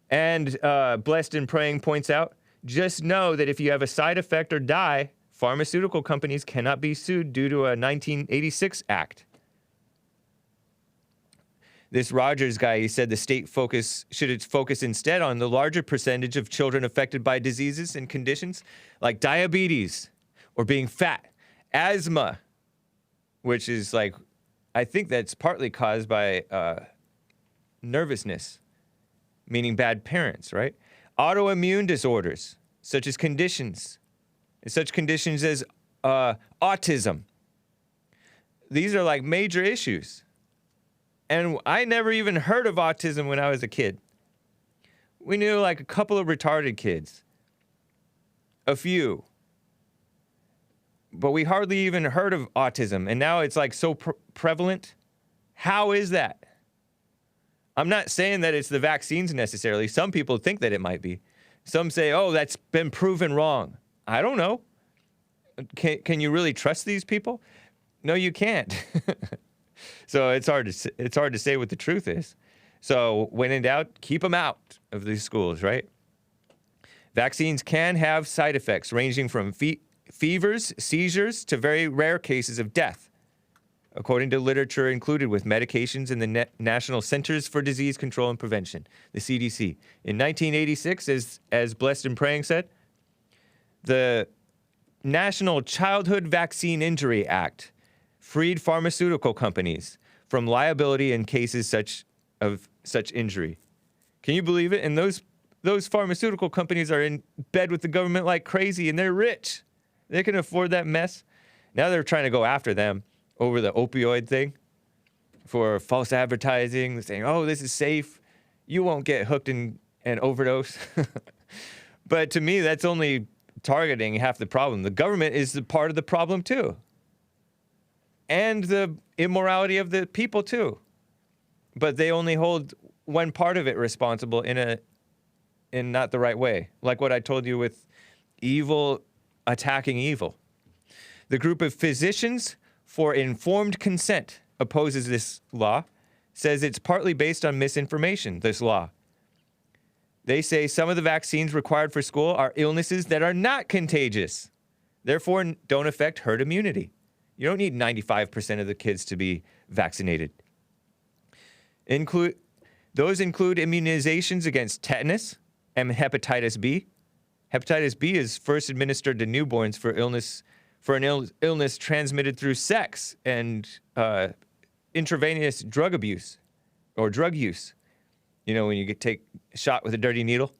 And Blessed and Praying points out, just know that if you have a side effect or die, pharmaceutical companies cannot be sued due to a 1986 act. This Rogers guy, he said the state should focus instead on the larger percentage of children affected by diseases and conditions like diabetes or being fat, asthma, which is like, I think that's partly caused by nervousness, meaning bad parents, right? Autoimmune disorders, such conditions as autism. These are like major issues. And I never even heard of autism when I was a kid. We knew like a couple of retarded kids. A few. But we hardly even heard of autism. And now it's like so prevalent. How is that? I'm not saying that it's the vaccines necessarily. Some people think that it might be. Some say, oh, that's been proven wrong. I don't know. Can you really trust these people? No, you can't. So it's hard to say what the truth is. So when in doubt, keep them out of these schools, right? Vaccines can have side effects ranging from fevers, seizures, to very rare cases of death, according to literature included with medications in the National Centers for Disease Control and Prevention, the CDC. In 1986, as Blessed and Praying said, the National Childhood Vaccine Injury Act freed pharmaceutical companies from liability in cases of such injury. Can you believe it? And those pharmaceutical companies are in bed with the government like crazy, and they're rich. They can afford that mess. Now they're trying to go after them over the opioid thing for false advertising, saying, oh, this is safe. You won't get hooked and overdose. But to me, that's only targeting half the problem. The government is the part of the problem too. And the immorality of the people too. But they only hold one part of it responsible in not the right way. Like what I told you with evil attacking evil. The group of Physicians for Informed Consent opposes this law, says it's partly based on misinformation, this law. They say some of the vaccines required for school are illnesses that are not contagious, therefore don't affect herd immunity. You don't need 95% of the kids to be vaccinated. Those include immunizations against tetanus and hepatitis B. Hepatitis B is first administered to newborns for an illness transmitted through sex and intravenous drug abuse or drug use. You know, when you take a shot with a dirty needle.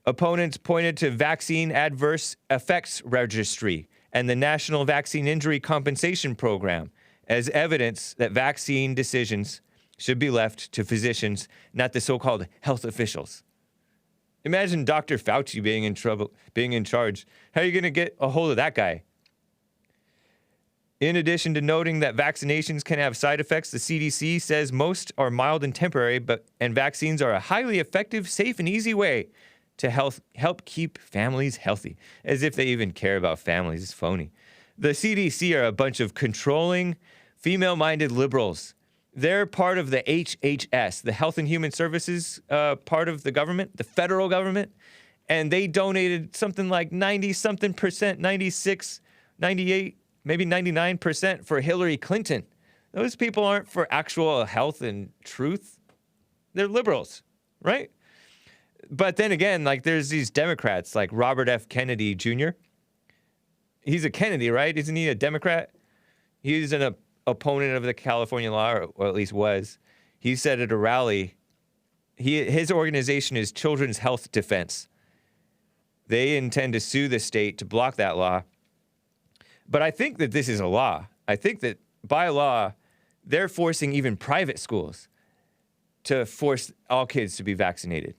Opponents pointed to Vaccine Adverse Effects Registry and the National Vaccine Injury Compensation Program as evidence that vaccine decisions should be left to physicians, not the so-called health officials. Imagine Dr. Fauci being in charge. How are you going to get a hold of that guy? In addition to noting that vaccinations can have side effects, the CDC says most are mild and temporary, and vaccines are a highly effective, safe, and easy way to help keep families healthy. As if they even care about families. It's phony. The CDC are a bunch of controlling, female-minded liberals. They're part of the HHS, the Health and Human Services part of the government, the federal government, and they donated something like 90-something%, 96, 98, maybe 99% for Hillary Clinton. Those people aren't for actual health and truth. They're liberals, right? But then again, like there's these Democrats like Robert F. Kennedy Jr. He's a Kennedy, right? Isn't he a Democrat? He's an opponent of the California law, or at least was. He said at a rally his organization is Children's Health Defense. They intend to sue the state to block that law. But I think that this is a law. I think that by law, they're forcing even private schools to force all kids to be vaccinated.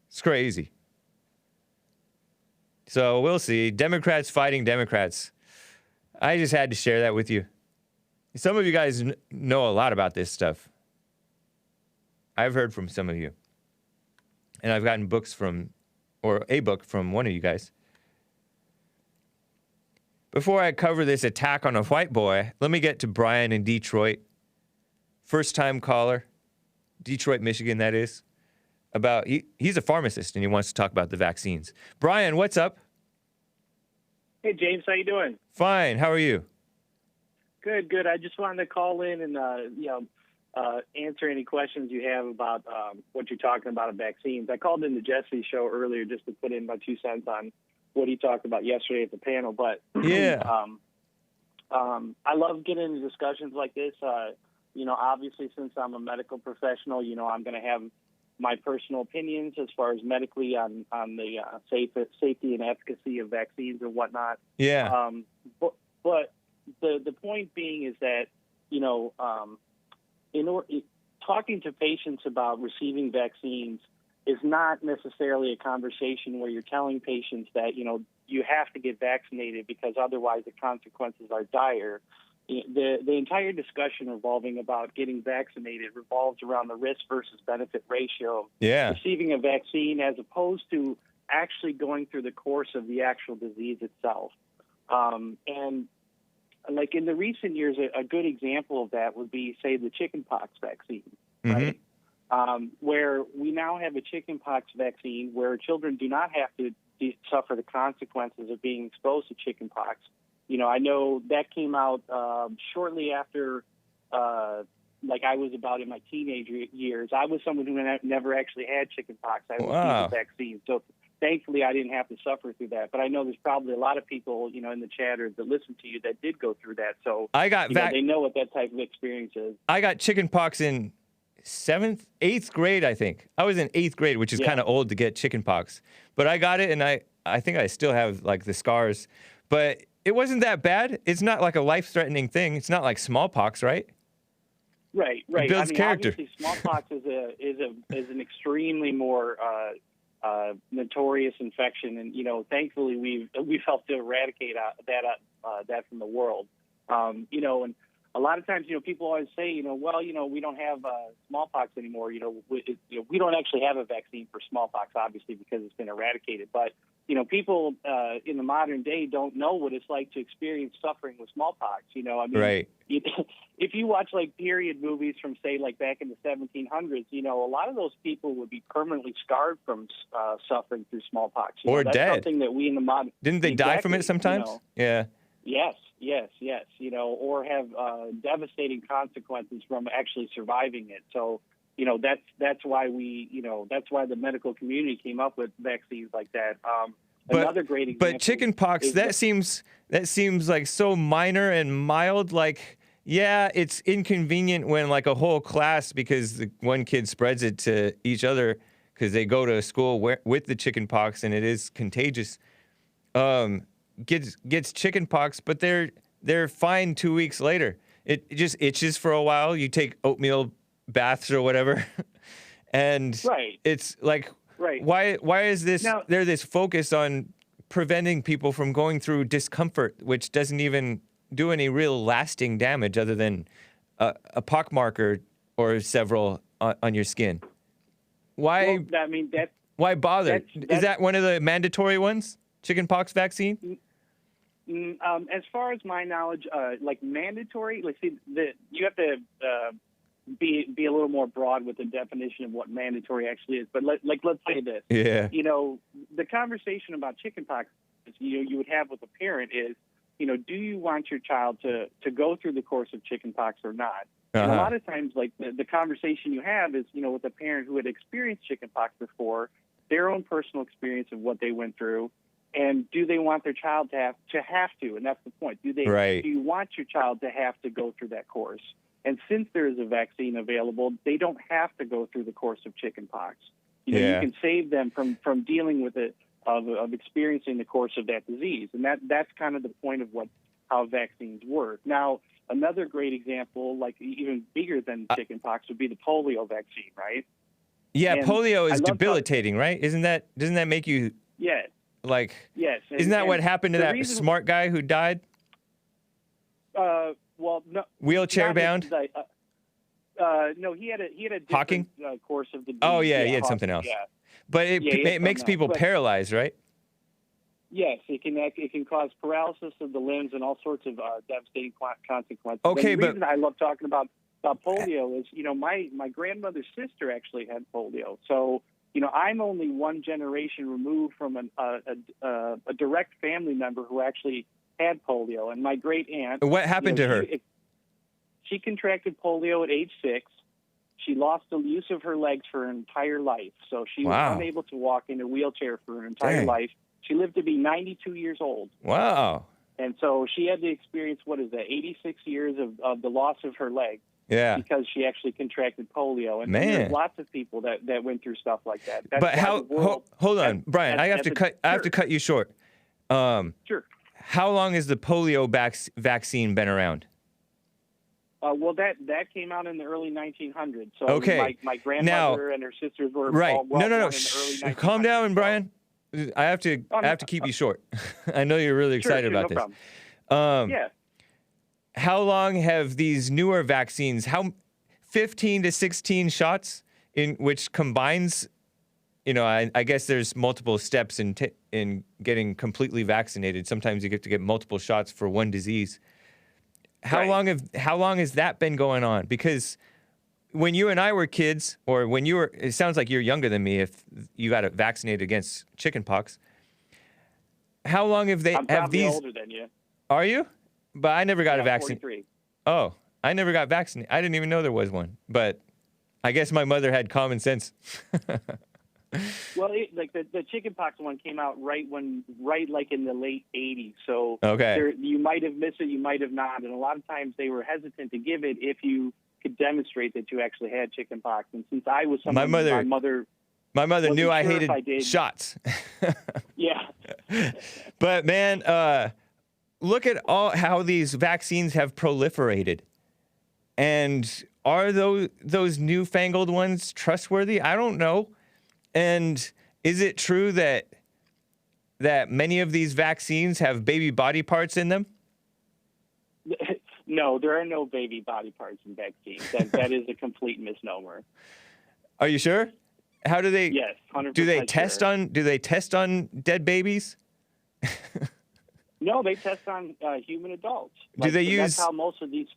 It's crazy. So we'll see. Democrats fighting Democrats. I just had to share that with you. Some of you guys know a lot about this stuff. I've heard from some of you. And I've gotten books from, or a book from one of you guys. Before I cover this attack on a white boy, let me get to Brian in Detroit. First-time caller. Detroit, Michigan, that is. He's a pharmacist, and he wants to talk about the vaccines. Brian, what's up? Hey, James, how you doing? Fine. How are you? Good, good. I just wanted to call in and, answer any questions you have about what you're talking about vaccines. I called in the Jesse's show earlier just to put in my 2 cents on what he talked about yesterday at the panel. But yeah, I love getting into discussions like this. Obviously, since I'm a medical professional, I'm going to have my personal opinions as far as medically on the safety and efficacy of vaccines and whatnot. Yeah. But the point being is that, talking to patients about receiving vaccines is not necessarily a conversation where you're telling patients that, you have to get vaccinated because otherwise the consequences are dire. The entire discussion revolving about getting vaccinated revolves around the risk versus benefit ratio. Yeah. Receiving a vaccine as opposed to actually going through the course of the actual disease itself. And like in the recent years, a good example of that would be, say, the chickenpox vaccine, right? Where we now have a chickenpox vaccine where children do not have to suffer the consequences of being exposed to chickenpox. I know that came out shortly after, I was about in my teenage years. I was someone who never actually had chickenpox. I received the vaccine. So thankfully, I didn't have to suffer through that. But I know there's probably a lot of people, in the chat or that listen to you that did go through that. So I got they know what that type of experience is. I got chickenpox in 8th grade, I think. I was in 8th grade, which is kind of old to get chickenpox. But I got it, and I think I still have, the scars. But it wasn't that bad. It's not like a life-threatening thing. It's not like smallpox, right? Right. It builds character. Obviously, smallpox is an extremely more notorious infection, and thankfully we've helped to eradicate that from the world. And a lot of times, people always say, we don't have smallpox anymore. We don't actually have a vaccine for smallpox, obviously, because it's been eradicated. But people in the modern day don't know what it's like to experience suffering with smallpox. Right. If you watch period movies from, say, back in the 1700s, a lot of those people would be permanently scarred from suffering through smallpox. Or that's dead. Something that we in the modern didn't they die from it sometimes? Yeah. Yes. Or have devastating consequences from actually surviving it. So, that's why that's why the medical community came up with vaccines like that. Another great example. But chickenpox, that seems like so minor and mild. It's inconvenient when a whole class, because the one kid spreads it to each other because they go to school with the chickenpox and it is contagious. Gets chickenpox, but they're fine 2 weeks later. It just itches for a while. You take oatmeal baths or whatever, and it's why is this this focus on preventing people from going through discomfort, which doesn't even do any real lasting damage other than a pockmark or several on your skin? Why? Why bother? Is that one of the mandatory ones? Chickenpox vaccine? As far as my knowledge, mandatory. You have to be a little more broad with the definition of what mandatory actually is. But let's say this. Yeah. The conversation about chickenpox you would have with a parent is, do you want your child to go through the course of chickenpox or not? And a lot of times, the conversation you have is, with a parent who had experienced chickenpox before, their own personal experience of what they went through. And do they want their child to have to? And that's the point. Do you want your child to have to go through that course? And since there is a vaccine available, they don't have to go through the course of chickenpox. You can save them from dealing with it, of experiencing the course of that disease. And that's kind of the point of how vaccines work. Now, another great example, like even bigger than chickenpox, would be the polio vaccine, right? Yeah, And polio is debilitating, right? Doesn't that make you yes. Yes. And, isn't that what happened to that reason, smart guy who died? Well, no. Wheelchair bound? No, he had a different Hawking? Course of the disease. Oh, yeah, he had Hawking, something else. Yeah. But it makes people paralyzed, right? Yes, it can cause paralysis of the limbs and all sorts of devastating consequences. Okay, and the but reason I love talking about polio is, my grandmother's sister actually had polio. So, I'm only one generation removed from a direct family member who actually had polio. And my great aunt. What happened to her? She contracted polio at age 6. She lost the use of her legs for her entire life. So she was unable to walk in a wheelchair for her entire life. She lived to be 92 years old. Wow. And so she had to experience, 86 years of the loss of her leg. Yeah. Because she actually contracted polio. And Man. there's lots of people that went through stuff like that. That's but how, hold on, Brian, I have to cut you short. Sure. How long has the polio vaccine been around? Well, that came out in the early 1900s. So okay. my grandmother and her sisters were right. all No. in the early 1900s. Calm down, Brian. I have to keep you short. I know you're really excited about this. Problem. Yeah. How long have these newer vaccines? 15 to 16 shots in which combines? I guess there's multiple steps in getting completely vaccinated. Sometimes you get to get multiple shots for one disease. How long has that been going on? Because when you and I were kids, or it sounds like you're younger than me if you got vaccinated against chickenpox. How long have I'm probably older than you. Are you? But I never got a vaccine. 43. Oh, I never got vaccinated. I didn't even know there was one. But I guess my mother had common sense. Well, the chickenpox one came out right in the late 80s. So you might have missed it, you might have not. And a lot of times they were hesitant to give it if you could demonstrate that you actually had chickenpox. And since I was someone, my mother knew I hated shots. Yeah. But man, look at how these vaccines have proliferated. And are those newfangled ones trustworthy? I don't know. And is it true that many of these vaccines have baby body parts in them? No, there are no baby body parts in vaccines. That is a complete misnomer. Are you sure? How do they? Yes, 100%. Do they test on dead babies? No, they test on human adults. Do they use? That's how most of these.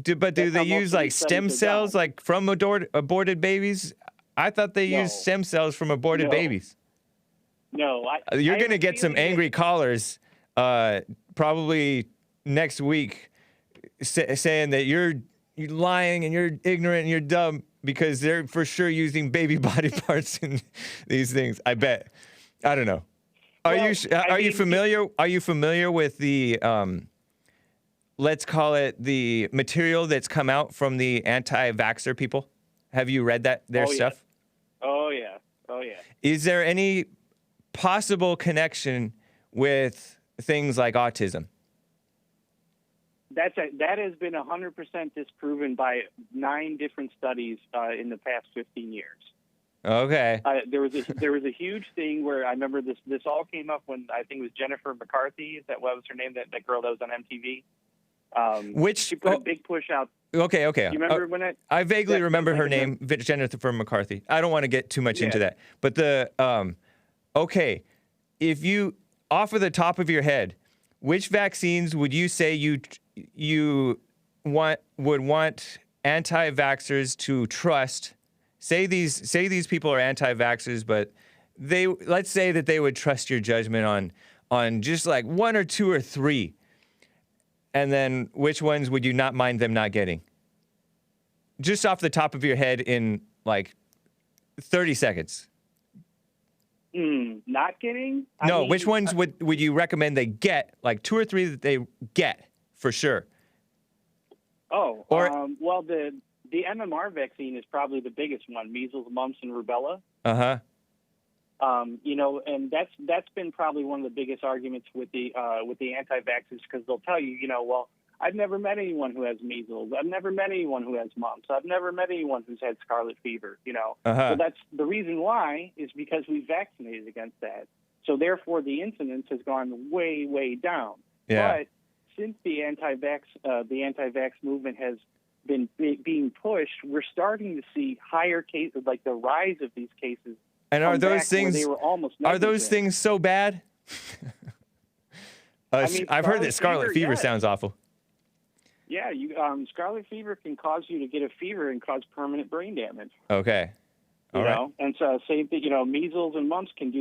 Do they use like stem cells, like from aborted babies? I thought they used stem cells from aborted babies. No, you're going to get some angry callers probably next week saying that you're lying and you're ignorant and you're dumb because they're for sure using baby body parts in these things. I bet. I don't know. Are you familiar with the let's call it the material that's come out from the anti-vaxxer people? Have you read their stuff? Oh yeah. Is there any possible connection with things like autism? That has been 100% disproven by 9 different studies in the past 15 years. Okay. There was a huge thing where I remember this all came up when I think it was Jennifer McCarthy. What was her name? That girl that was on MTV. She put a big push out. Okay. You remember when I vaguely remember her name, Jennifer McCarthy. I don't want to get too much into that. But if you, off of the top of your head, which vaccines would you say you would want anti-vaxxers to trust? Say these people are anti-vaxxers, but let's say that they would trust your judgment on just like 1 or 2 or 3. And then which ones would you not mind them not getting? Just off the top of your head in like 30 seconds. Not getting? No, which ones would you recommend they get? Like 2 or 3 that they get for sure. Oh, Or well, the MMR vaccine is probably the biggest one: measles, mumps, and rubella. You know, and that's been probably one of the biggest arguments with the anti-vaxxers, because they'll tell you, you know, well, I've never met anyone who has measles. I've never met anyone who has mumps. I've never met anyone who's had scarlet fever. You know, so that's the reason why is because we vaccinated against that. So therefore, the incidence has gone way, way down. Yeah. But since the anti-vax movement has been being pushed, we're starting to see higher cases, like the rise of these cases. And are those things so bad? I mean, I've heard that scarlet fever sounds awful. Yeah, scarlet fever can cause you to get a fever and cause permanent brain damage. Okay. You know, and so same thing. You know, measles and mumps can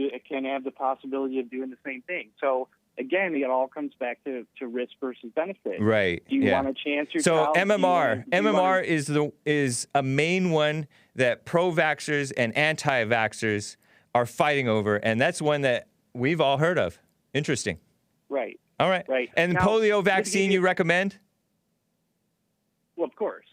have the possibility of doing the same thing. So again, it all comes back to risk versus benefit. Right. Do you want to chance your So child? MMR is a main one that pro-vaxxers and anti-vaxxers are fighting over, and that's one that we've all heard of. Interesting. Right. All right. Right. And now, polio vaccine you recommend? Well, of course.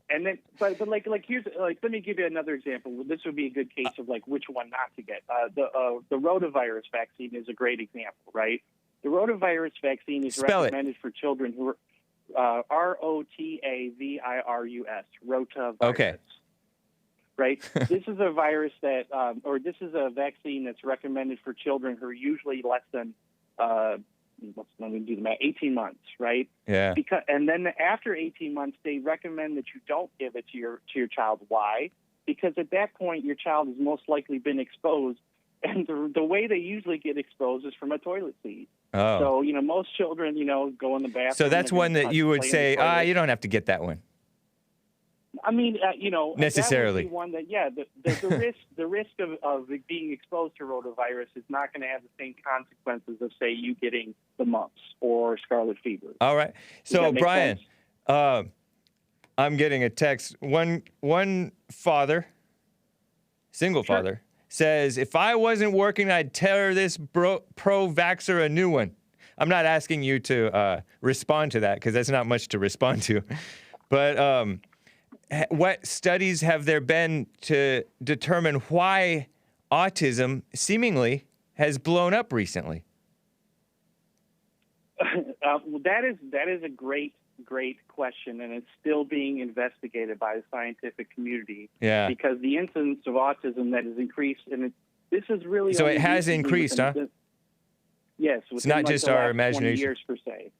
And then, but like here's let me give you another example. This would be a good case of like which one not to get. The rotavirus vaccine is a great example, right? The rotavirus vaccine is recommended for children who are ROTAVIRUS, rotavirus. Okay. Right. This is a virus that, or this is a vaccine that's recommended for children who are usually less than, let me do the math, 18 months, right? Yeah. And then after 18 months, they recommend that you don't give it to your child. Why? Because at that point, your child has most likely been exposed, and the way they usually get exposed is from a toilet seat. Oh. So, you know, most children, you know, go in the bathroom. So that's one that you would say, you don't have to get that one. I mean, you know, necessarily that would be one that, the risk of being exposed to rotavirus is not going to have the same consequences of, say, you getting the mumps or scarlet fever. All right. So, Brian, I'm getting a text. One father, single father, says, if I wasn't working, I'd tear this pro-vaxxer a new one. I'm not asking you to respond to that because that's not much to respond to. But what studies have there been to determine why autism seemingly has blown up recently? Well, that is a great question, and it's still being investigated by the scientific community. Yeah. Because the incidence of autism that has increased, and this is really so it has increased, huh? Yes. It's not like just our imagination. 20 years per se.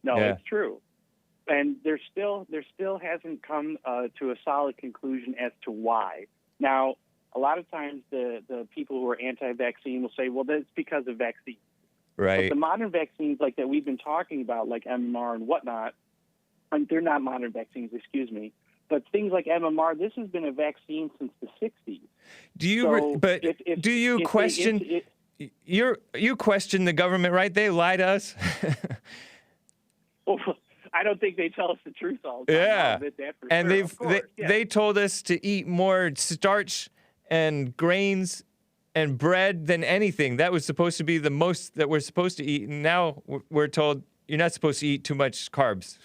No, it's true. And there still hasn't come to a solid conclusion as to why. Now, a lot of times the people who are anti-vaccine will say, well, that's because of vaccines. Right. But the modern vaccines like that we've been talking about, like MMR and whatnot, and they're not modern vaccines, excuse me, but things like MMR, this has been a vaccine since the 60s. Do you question you question the government, right? They lie to us. Well, I don't think they tell us the truth all the time. Yeah, and they told us to eat more starch and grains and bread than anything. That was supposed to be the most that we're supposed to eat, and now we're told you're not supposed to eat too much carbs.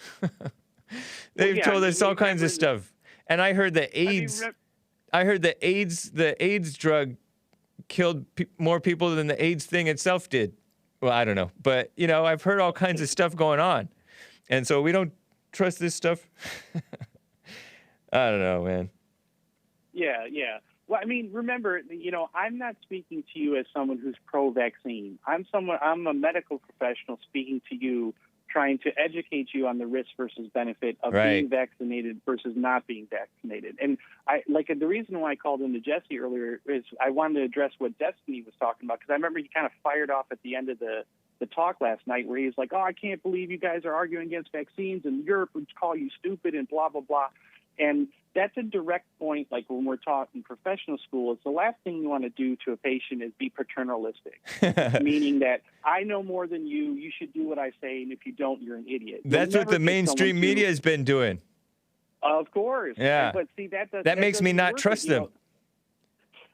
They've told us all kinds of stuff. And I heard that the AIDS drug killed more people than the AIDS thing itself did. Well, I don't know, but you know, I've heard all kinds of stuff going on. And so we don't trust this stuff. I don't know, man. Yeah. Well, I mean, remember, you know, I'm not speaking to you as someone who's pro-vaccine. I'm a medical professional speaking to you, trying to educate you on the risk versus benefit of being vaccinated versus not being vaccinated. And the reason why I called into Jesse earlier is I wanted to address what Destiny was talking about, because I remember he kind of fired off at the end of the talk last night where he was like, oh, I can't believe you guys are arguing against vaccines and Europe would call you stupid and blah, blah, blah. And that's a direct point, like when we're taught in professional school, it's the last thing you want to do to a patient is be paternalistic, meaning that I know more than you should do what I say, and if you don't, you're an idiot. That's what the mainstream media has been doing. Of course. Yeah. But see, that makes me not trust them.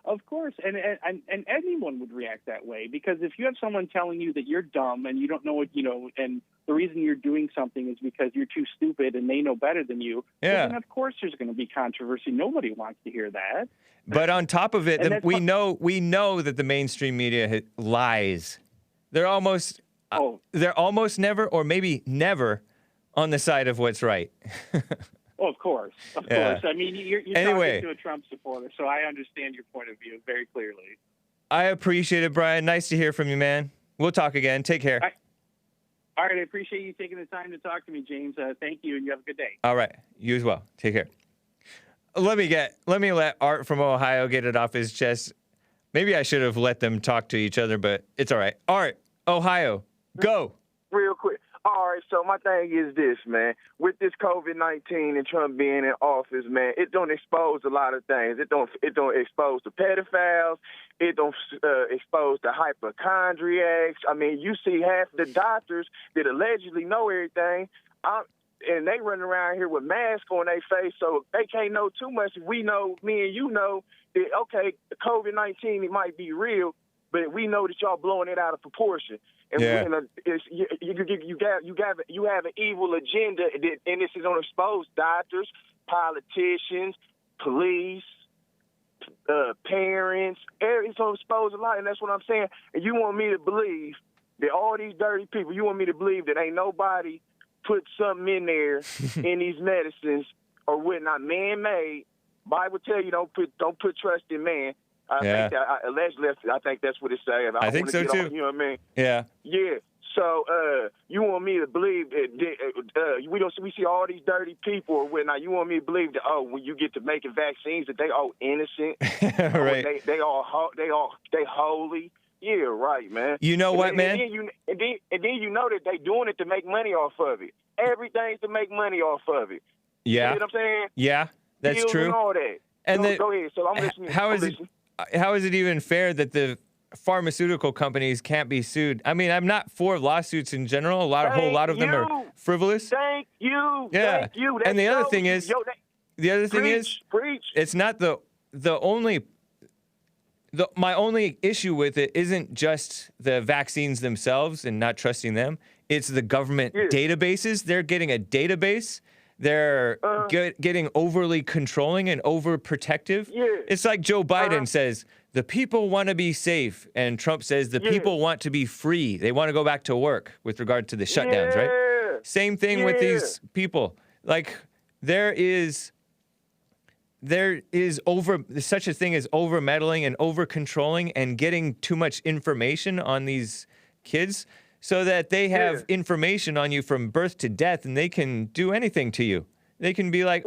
Of course, and anyone would react that way, because if you have someone telling you that you're dumb and you don't know what, and the reason you're doing something is because you're too stupid and they know better than you, then of course there's going to be controversy. Nobody wants to hear that. But on top of it, we know that the mainstream media lies. They're almost never, or maybe never, on the side of what's right. Oh, of course. I mean, you're anyway, talking to a Trump supporter, so I understand your point of view very clearly. I appreciate it, Brian. Nice to hear from you, man. We'll talk again. Take care. All right, I appreciate you taking the time to talk to me, James. Thank you, and you have a good day. All right, you as well. Take care. Let me let Art from Ohio get it off his chest. Maybe I should have let them talk to each other, but it's all right. Art, Ohio, go. Real quick. All right, so my thing is this, man. With this COVID-19 and Trump being in office, man, it don't expose a lot of things. It don't expose the pedophiles. It don't expose the hypochondriacs. I mean, you see half the doctors that allegedly know everything, and they running around here with masks on their face, so they can't know too much. We know, me and you know, that, okay, the COVID-19, it might be real, but we know that y'all blowing it out of proportion. And you have an evil agenda, and this is on exposed doctors, politicians, police, parents. It's on exposed a lot, and that's what I'm saying. And you want me to believe that all these dirty people, you want me to believe that ain't nobody put something in there in these medicines or whatnot, man-made. Bible tell you don't put trust in man. I think that, allegedly, I think that's what it says. I think so too. You know what I mean? Yeah. Yeah. So you want me to believe that we see all these dirty people or whatnot. You want me to believe that when you get to making vaccines that they all innocent, right? They holy. Yeah, right, man. You know what, man? And then you know that they doing it to make money off of it. Everything's to make money off of it. Yeah. You know what I'm saying? Yeah, that's Deals true. And all that. And go ahead. So I'm listening. How is it even fair that the pharmaceutical companies can't be sued? I mean, I'm not for lawsuits in general. A whole lot of them are frivolous. Thank you. Yeah. Thank you. And the other thing is, preach. It's not the only. My only issue with it isn't just the vaccines themselves and not trusting them. It's the government databases. They're getting a database. They're getting overly controlling and overprotective. Yeah. It's like Joe Biden says, the people want to be safe. And Trump says the people want to be free. They want to go back to work with regard to the shutdowns, right? Same thing with these people. Like, there is such a thing as over meddling and over controlling and getting too much information on these kids, so that they have information on you from birth to death, and they can do anything to you. They can be like,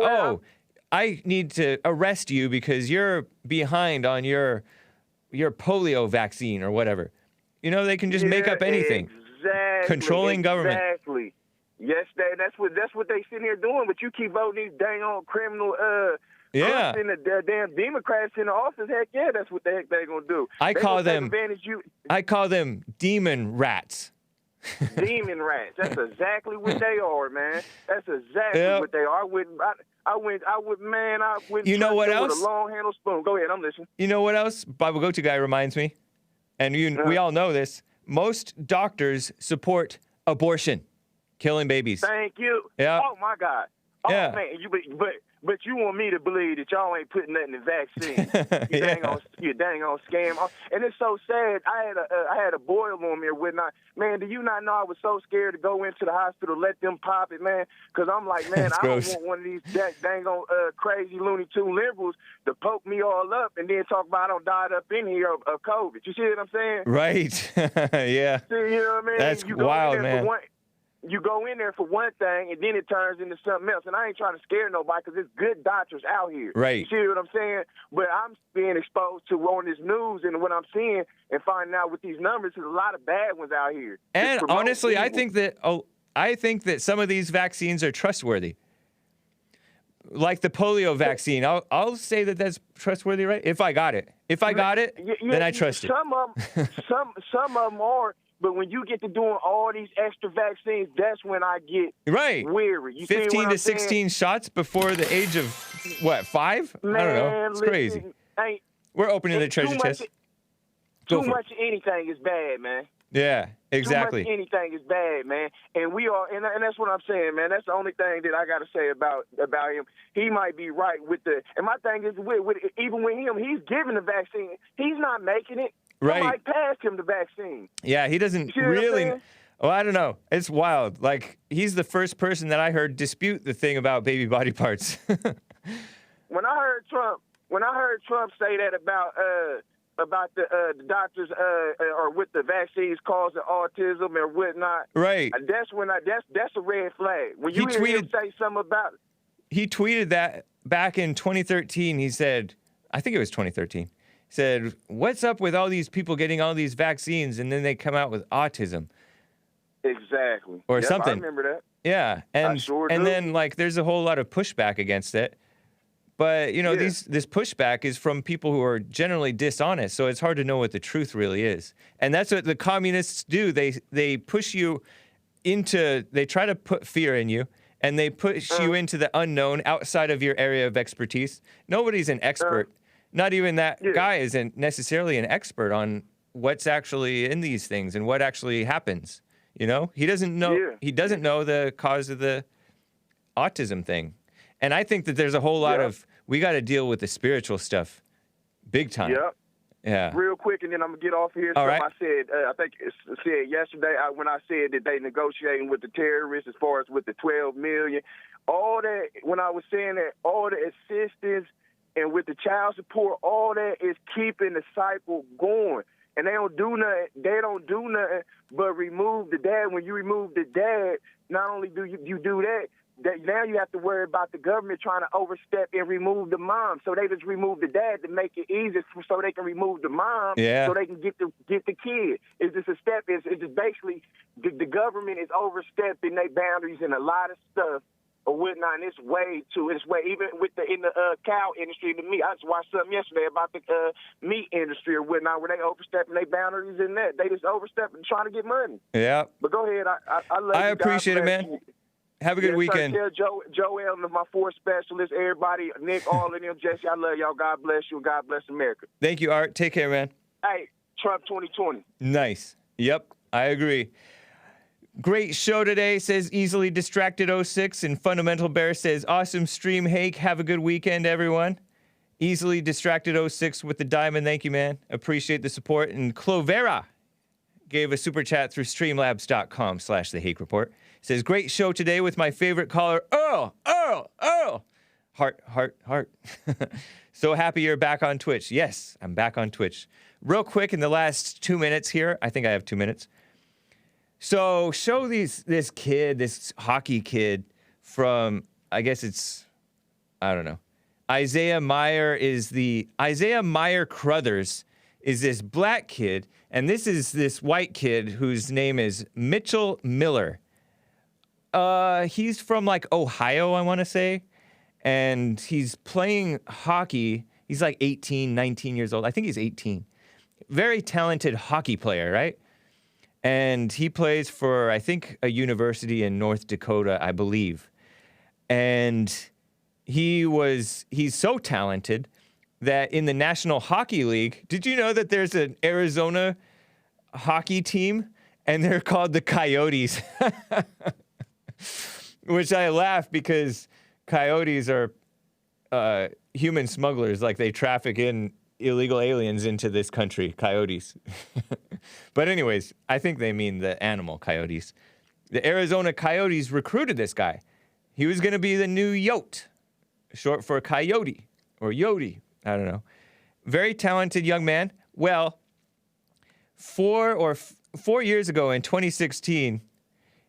I need to arrest you because you're behind on your polio vaccine or whatever. You know, they can just make up anything. Exactly. Controlling government. Exactly. Yes, that's what they sitting here doing, but you keep voting these dang on criminal in the damn Democrats in the office. Heck yeah, that's what the heck they're gonna do. I call them demon rats. Demon rats. That's exactly what they are, man. That's exactly what they are. I wouldn't. You know what else? With a long handle spoon. Go ahead, I'm listening. You know what else? Bible Go-To guy reminds me, and we all know this. Most doctors support abortion, killing babies. Thank you. Yeah. Oh my God. Oh yeah. Man, but you want me to believe that y'all ain't putting nothing in vaccine. You dang on scam. And it's so sad. I had a boil on me or whatnot. Man, do you not know I was so scared to go into the hospital, let them pop it, man? Because I'm like, man, I don't want one of these dang on crazy Looney Tune liberals to poke me all up and then talk about I don't died up in here of COVID. You see what I'm saying? Right. Yeah. See, you know what I mean? That's wild, man. You go in there for one thing, and then it turns into something else. And I ain't trying to scare nobody because there's good doctors out here. Right. You see what I'm saying? But I'm being exposed to on this news and what I'm seeing and finding out with these numbers, there's a lot of bad ones out here. And honestly, I think that some of these vaccines are trustworthy. Like the polio vaccine, I'll say that that's trustworthy, right? If I got it, then I trust it. Some of them are. But when you get to doing all these extra vaccines, that's when I get weary. You 15 to 16 shots before the age of, 5? Man, I don't know. It's crazy. We're opening the treasure chest. Too much of anything is bad, man. Yeah, exactly. Too much of anything is bad, man. And we are, and that's what I'm saying, man. That's the only thing that I got to say about him. He might be right with and my thing is even with him, he's giving the vaccine. He's not making it. Right. Somebody passed him the vaccine. Yeah, he doesn't You see what I'm really. saying? Oh, I don't know. It's wild. Like, he's the first person that I heard dispute the thing about baby body parts. When I heard Trump say that about the doctors or with the vaccines causing autism and whatnot, Right. That's when that's a red flag. When you hear him say something about it. He tweeted that back in 2013. He said, I think it was 2013. He said, "What's up with all these people getting all these vaccines and then they come out with autism?" Exactly. Or Yep, something. I remember that. Yeah, and sure and do. then like there's a whole lot of pushback against it. But you know, Yeah. this pushback is from people who are generally dishonest, so it's hard to know what the truth really is. And that's what the communists do. They push you into, they try to put fear in you, and they push you into the unknown outside of your area of expertise. Nobody's an expert. Not even that guy isn't necessarily an expert on what's actually in these things and what actually happens. You know, he doesn't know. Yeah. He doesn't know the cause of the autism thing. And I think that there's a whole lot of, we got to deal with the spiritual stuff, big time. Yep. Yeah. Real quick, and then I'm gonna get off here. All right. I said, I think it said yesterday when I said that they negotiating with the terrorists as far as with the 12 million. All that, when I was saying that, all the assistance and with the child support, all that is keeping the cycle going. And they don't do nothing. They don't do nothing but remove the dad. When you remove the dad, not only do you do that now you have to worry about the government trying to overstep and remove the mom. So they just remove the dad to make it easier so they can remove the mom so they can get the kid. It's just a step. It's just basically the government is overstepping their boundaries in a lot of stuff or whatnot. And it's way even in the cow industry. The meat, I just watched something yesterday about the meat industry or whatnot, where they overstepping their boundaries in that. They just overstepping trying to get money. Yeah. But go ahead. I love you. I appreciate it, man. Have a good weekend. Tell Joel and my four specialists, everybody, Nick, all of them, Jesse, I love y'all. God bless you and God bless America. Thank you, Art. Take care, man. Hey, Trump 2020. Nice. Yep, I agree. Great show today, says Easily Distracted 06, and Fundamental Bear says, awesome stream, Hake. Have a good weekend, everyone. Easily Distracted 06 with the diamond. Thank you, man. Appreciate the support. And Clovera gave a super chat through streamlabs.com/The Hake Report. Says, great show today with my favorite caller, Earl. Heart. So happy you're back on Twitch. Yes, I'm back on Twitch. Real quick, in the last 2 minutes here, I think I have 2 minutes. So show this hockey kid from, I guess it's, I don't know. Isaiah Meyer-Crothers is this black kid, and this is this white kid whose name is Mitchell Miller. He's from like Ohio, I want to say, and he's playing hockey. He's like 18, 19 years old. I think he's 18. Very talented hockey player, right? And he plays for, I think, a university in North Dakota, I believe. And he's so talented that in the National Hockey League, did you know that there's an Arizona hockey team and they're called the Coyotes? Which I laugh because coyotes are human smugglers, like they traffic in illegal aliens into this country, coyotes. But anyways, I think they mean the animal coyotes. The Arizona Coyotes recruited this guy. He was going to be the new Yote, short for coyote or Yodi. I don't know. Very talented young man. Well, 4 years ago in 2016,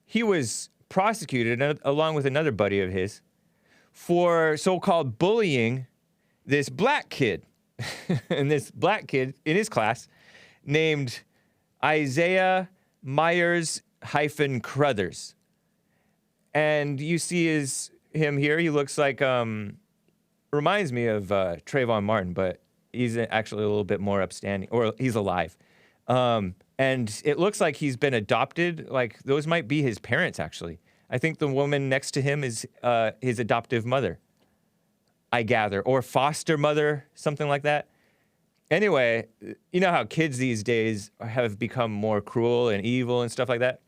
he was prosecuted along with another buddy of his for so-called bullying this black kid. And this black kid in his class named Isaiah Meyer-Crothers. And you see him here. He looks like, reminds me of Trayvon Martin, but he's actually a little bit more upstanding, or he's alive. And it looks like he's been adopted. Like, those might be his parents, actually. I think the woman next to him is his adoptive mother, I gather, or foster mother, something like that. Anyway, you know how kids these days have become more cruel and evil and stuff like that?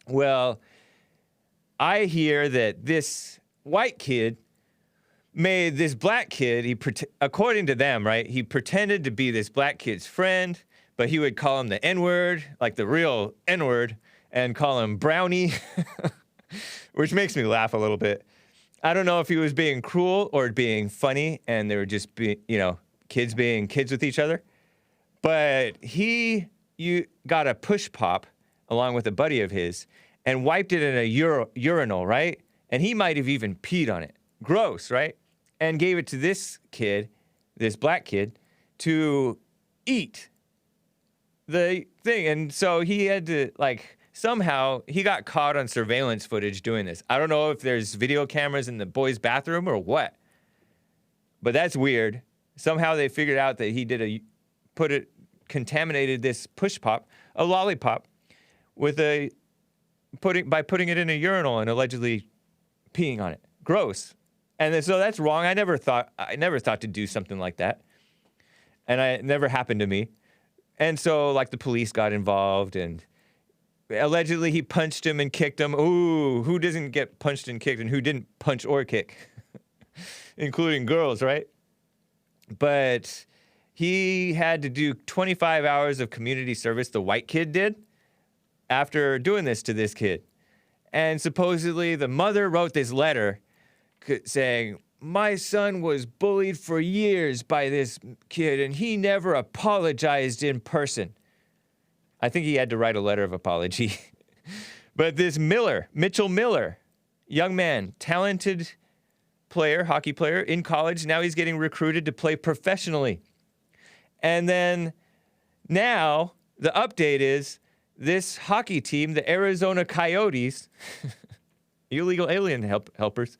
Well, I hear that this white kid made this black kid, according to them, right, he pretended to be this black kid's friend, but he would call him the N-word, like the real N-word, and call him Brownie, which makes me laugh a little bit. I don't know if he was being cruel or being funny, and they were just kids being kids with each other. But you got a push pop along with a buddy of his and wiped it in a urinal, right? And he might have even peed on it. Gross, right? And gave it to this kid, this black kid, to eat the thing. And so he had to, somehow he got caught on surveillance footage doing this. I don't know if there's video cameras in the boys' bathroom or what, but that's weird. Somehow they figured out that he contaminated this push pop, a lollipop, by putting it in a urinal and allegedly peeing on it. Gross. And so that's wrong. I never thought to do something like that. And it never happened to me. And so the police got involved and allegedly he punched him and kicked him. Ooh, who doesn't get punched and kicked and who didn't punch or kick? Including girls, right? But he had to do 25 hours of community service, the white kid did, after doing this to this kid. And supposedly the mother wrote this letter saying, my son was bullied for years by this kid and he never apologized in person. I think he had to write a letter of apology. But this Mitchell Miller, young man, talented player, hockey player in college. Now he's getting recruited to play professionally. And then now the update is this hockey team, the Arizona Coyotes, illegal alien helpers,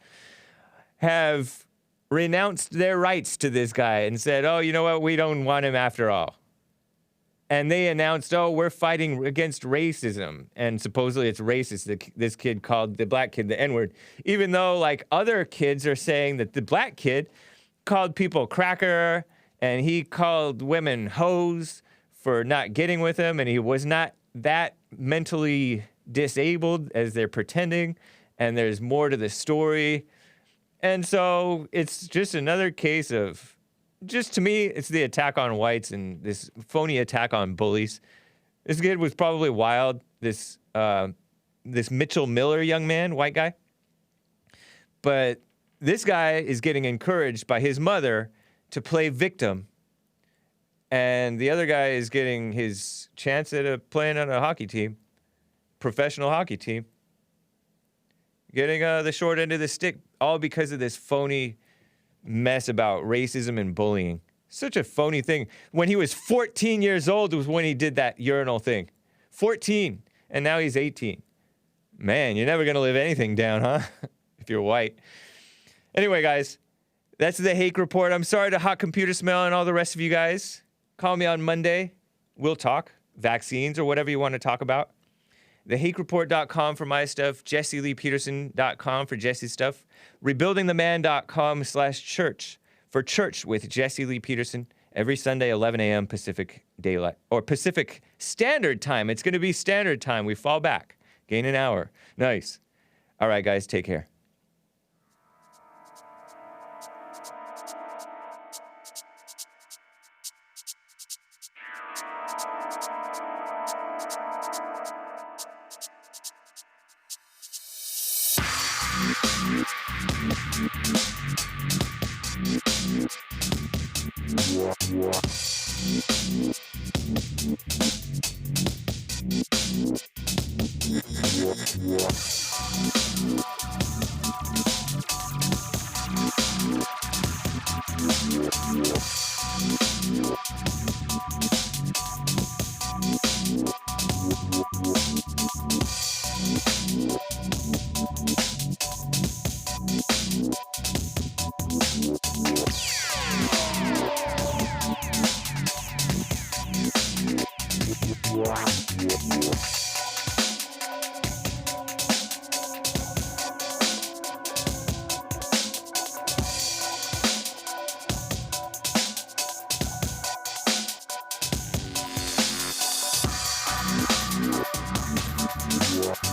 have renounced their rights to this guy and said, oh, you know what? We don't want him after all. And they announced, oh, we're fighting against racism. And supposedly it's racist. This kid called the black kid the N-word. Even though, other kids are saying that the black kid called people cracker and he called women hoes for not getting with him. And he was not that mentally disabled as they're pretending. And there's more to the story. And so it's just another case of, to me, it's the attack on whites and this phony attack on bullies. This kid was probably wild, this Mitchell Miller young man, white guy. But this guy is getting encouraged by his mother to play victim. And the other guy is getting his chance at playing on a hockey team, professional hockey team. Getting the short end of the stick, all because of this phony mess about racism and bullying. Such a phony thing. When he was 14 years old was when he did that urinal thing. 14. And now he's 18. Man, you're never going to live anything down, huh? If you're white. Anyway, guys, that's the Hake Report. I'm sorry to Hot Computer Smell and all the rest of you guys. Call me on Monday. We'll talk vaccines or whatever you want to talk about. TheHakeReport.com for my stuff. JesseLeePeterson.com for Jesse's stuff. RebuildingTheMan.com/church for church with Jesse Lee Peterson every Sunday, 11 a.m. Pacific Daylight or Pacific Standard Time. It's going to be Standard Time. We fall back, gain an hour. Nice. All right, guys, take care.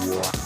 Wow.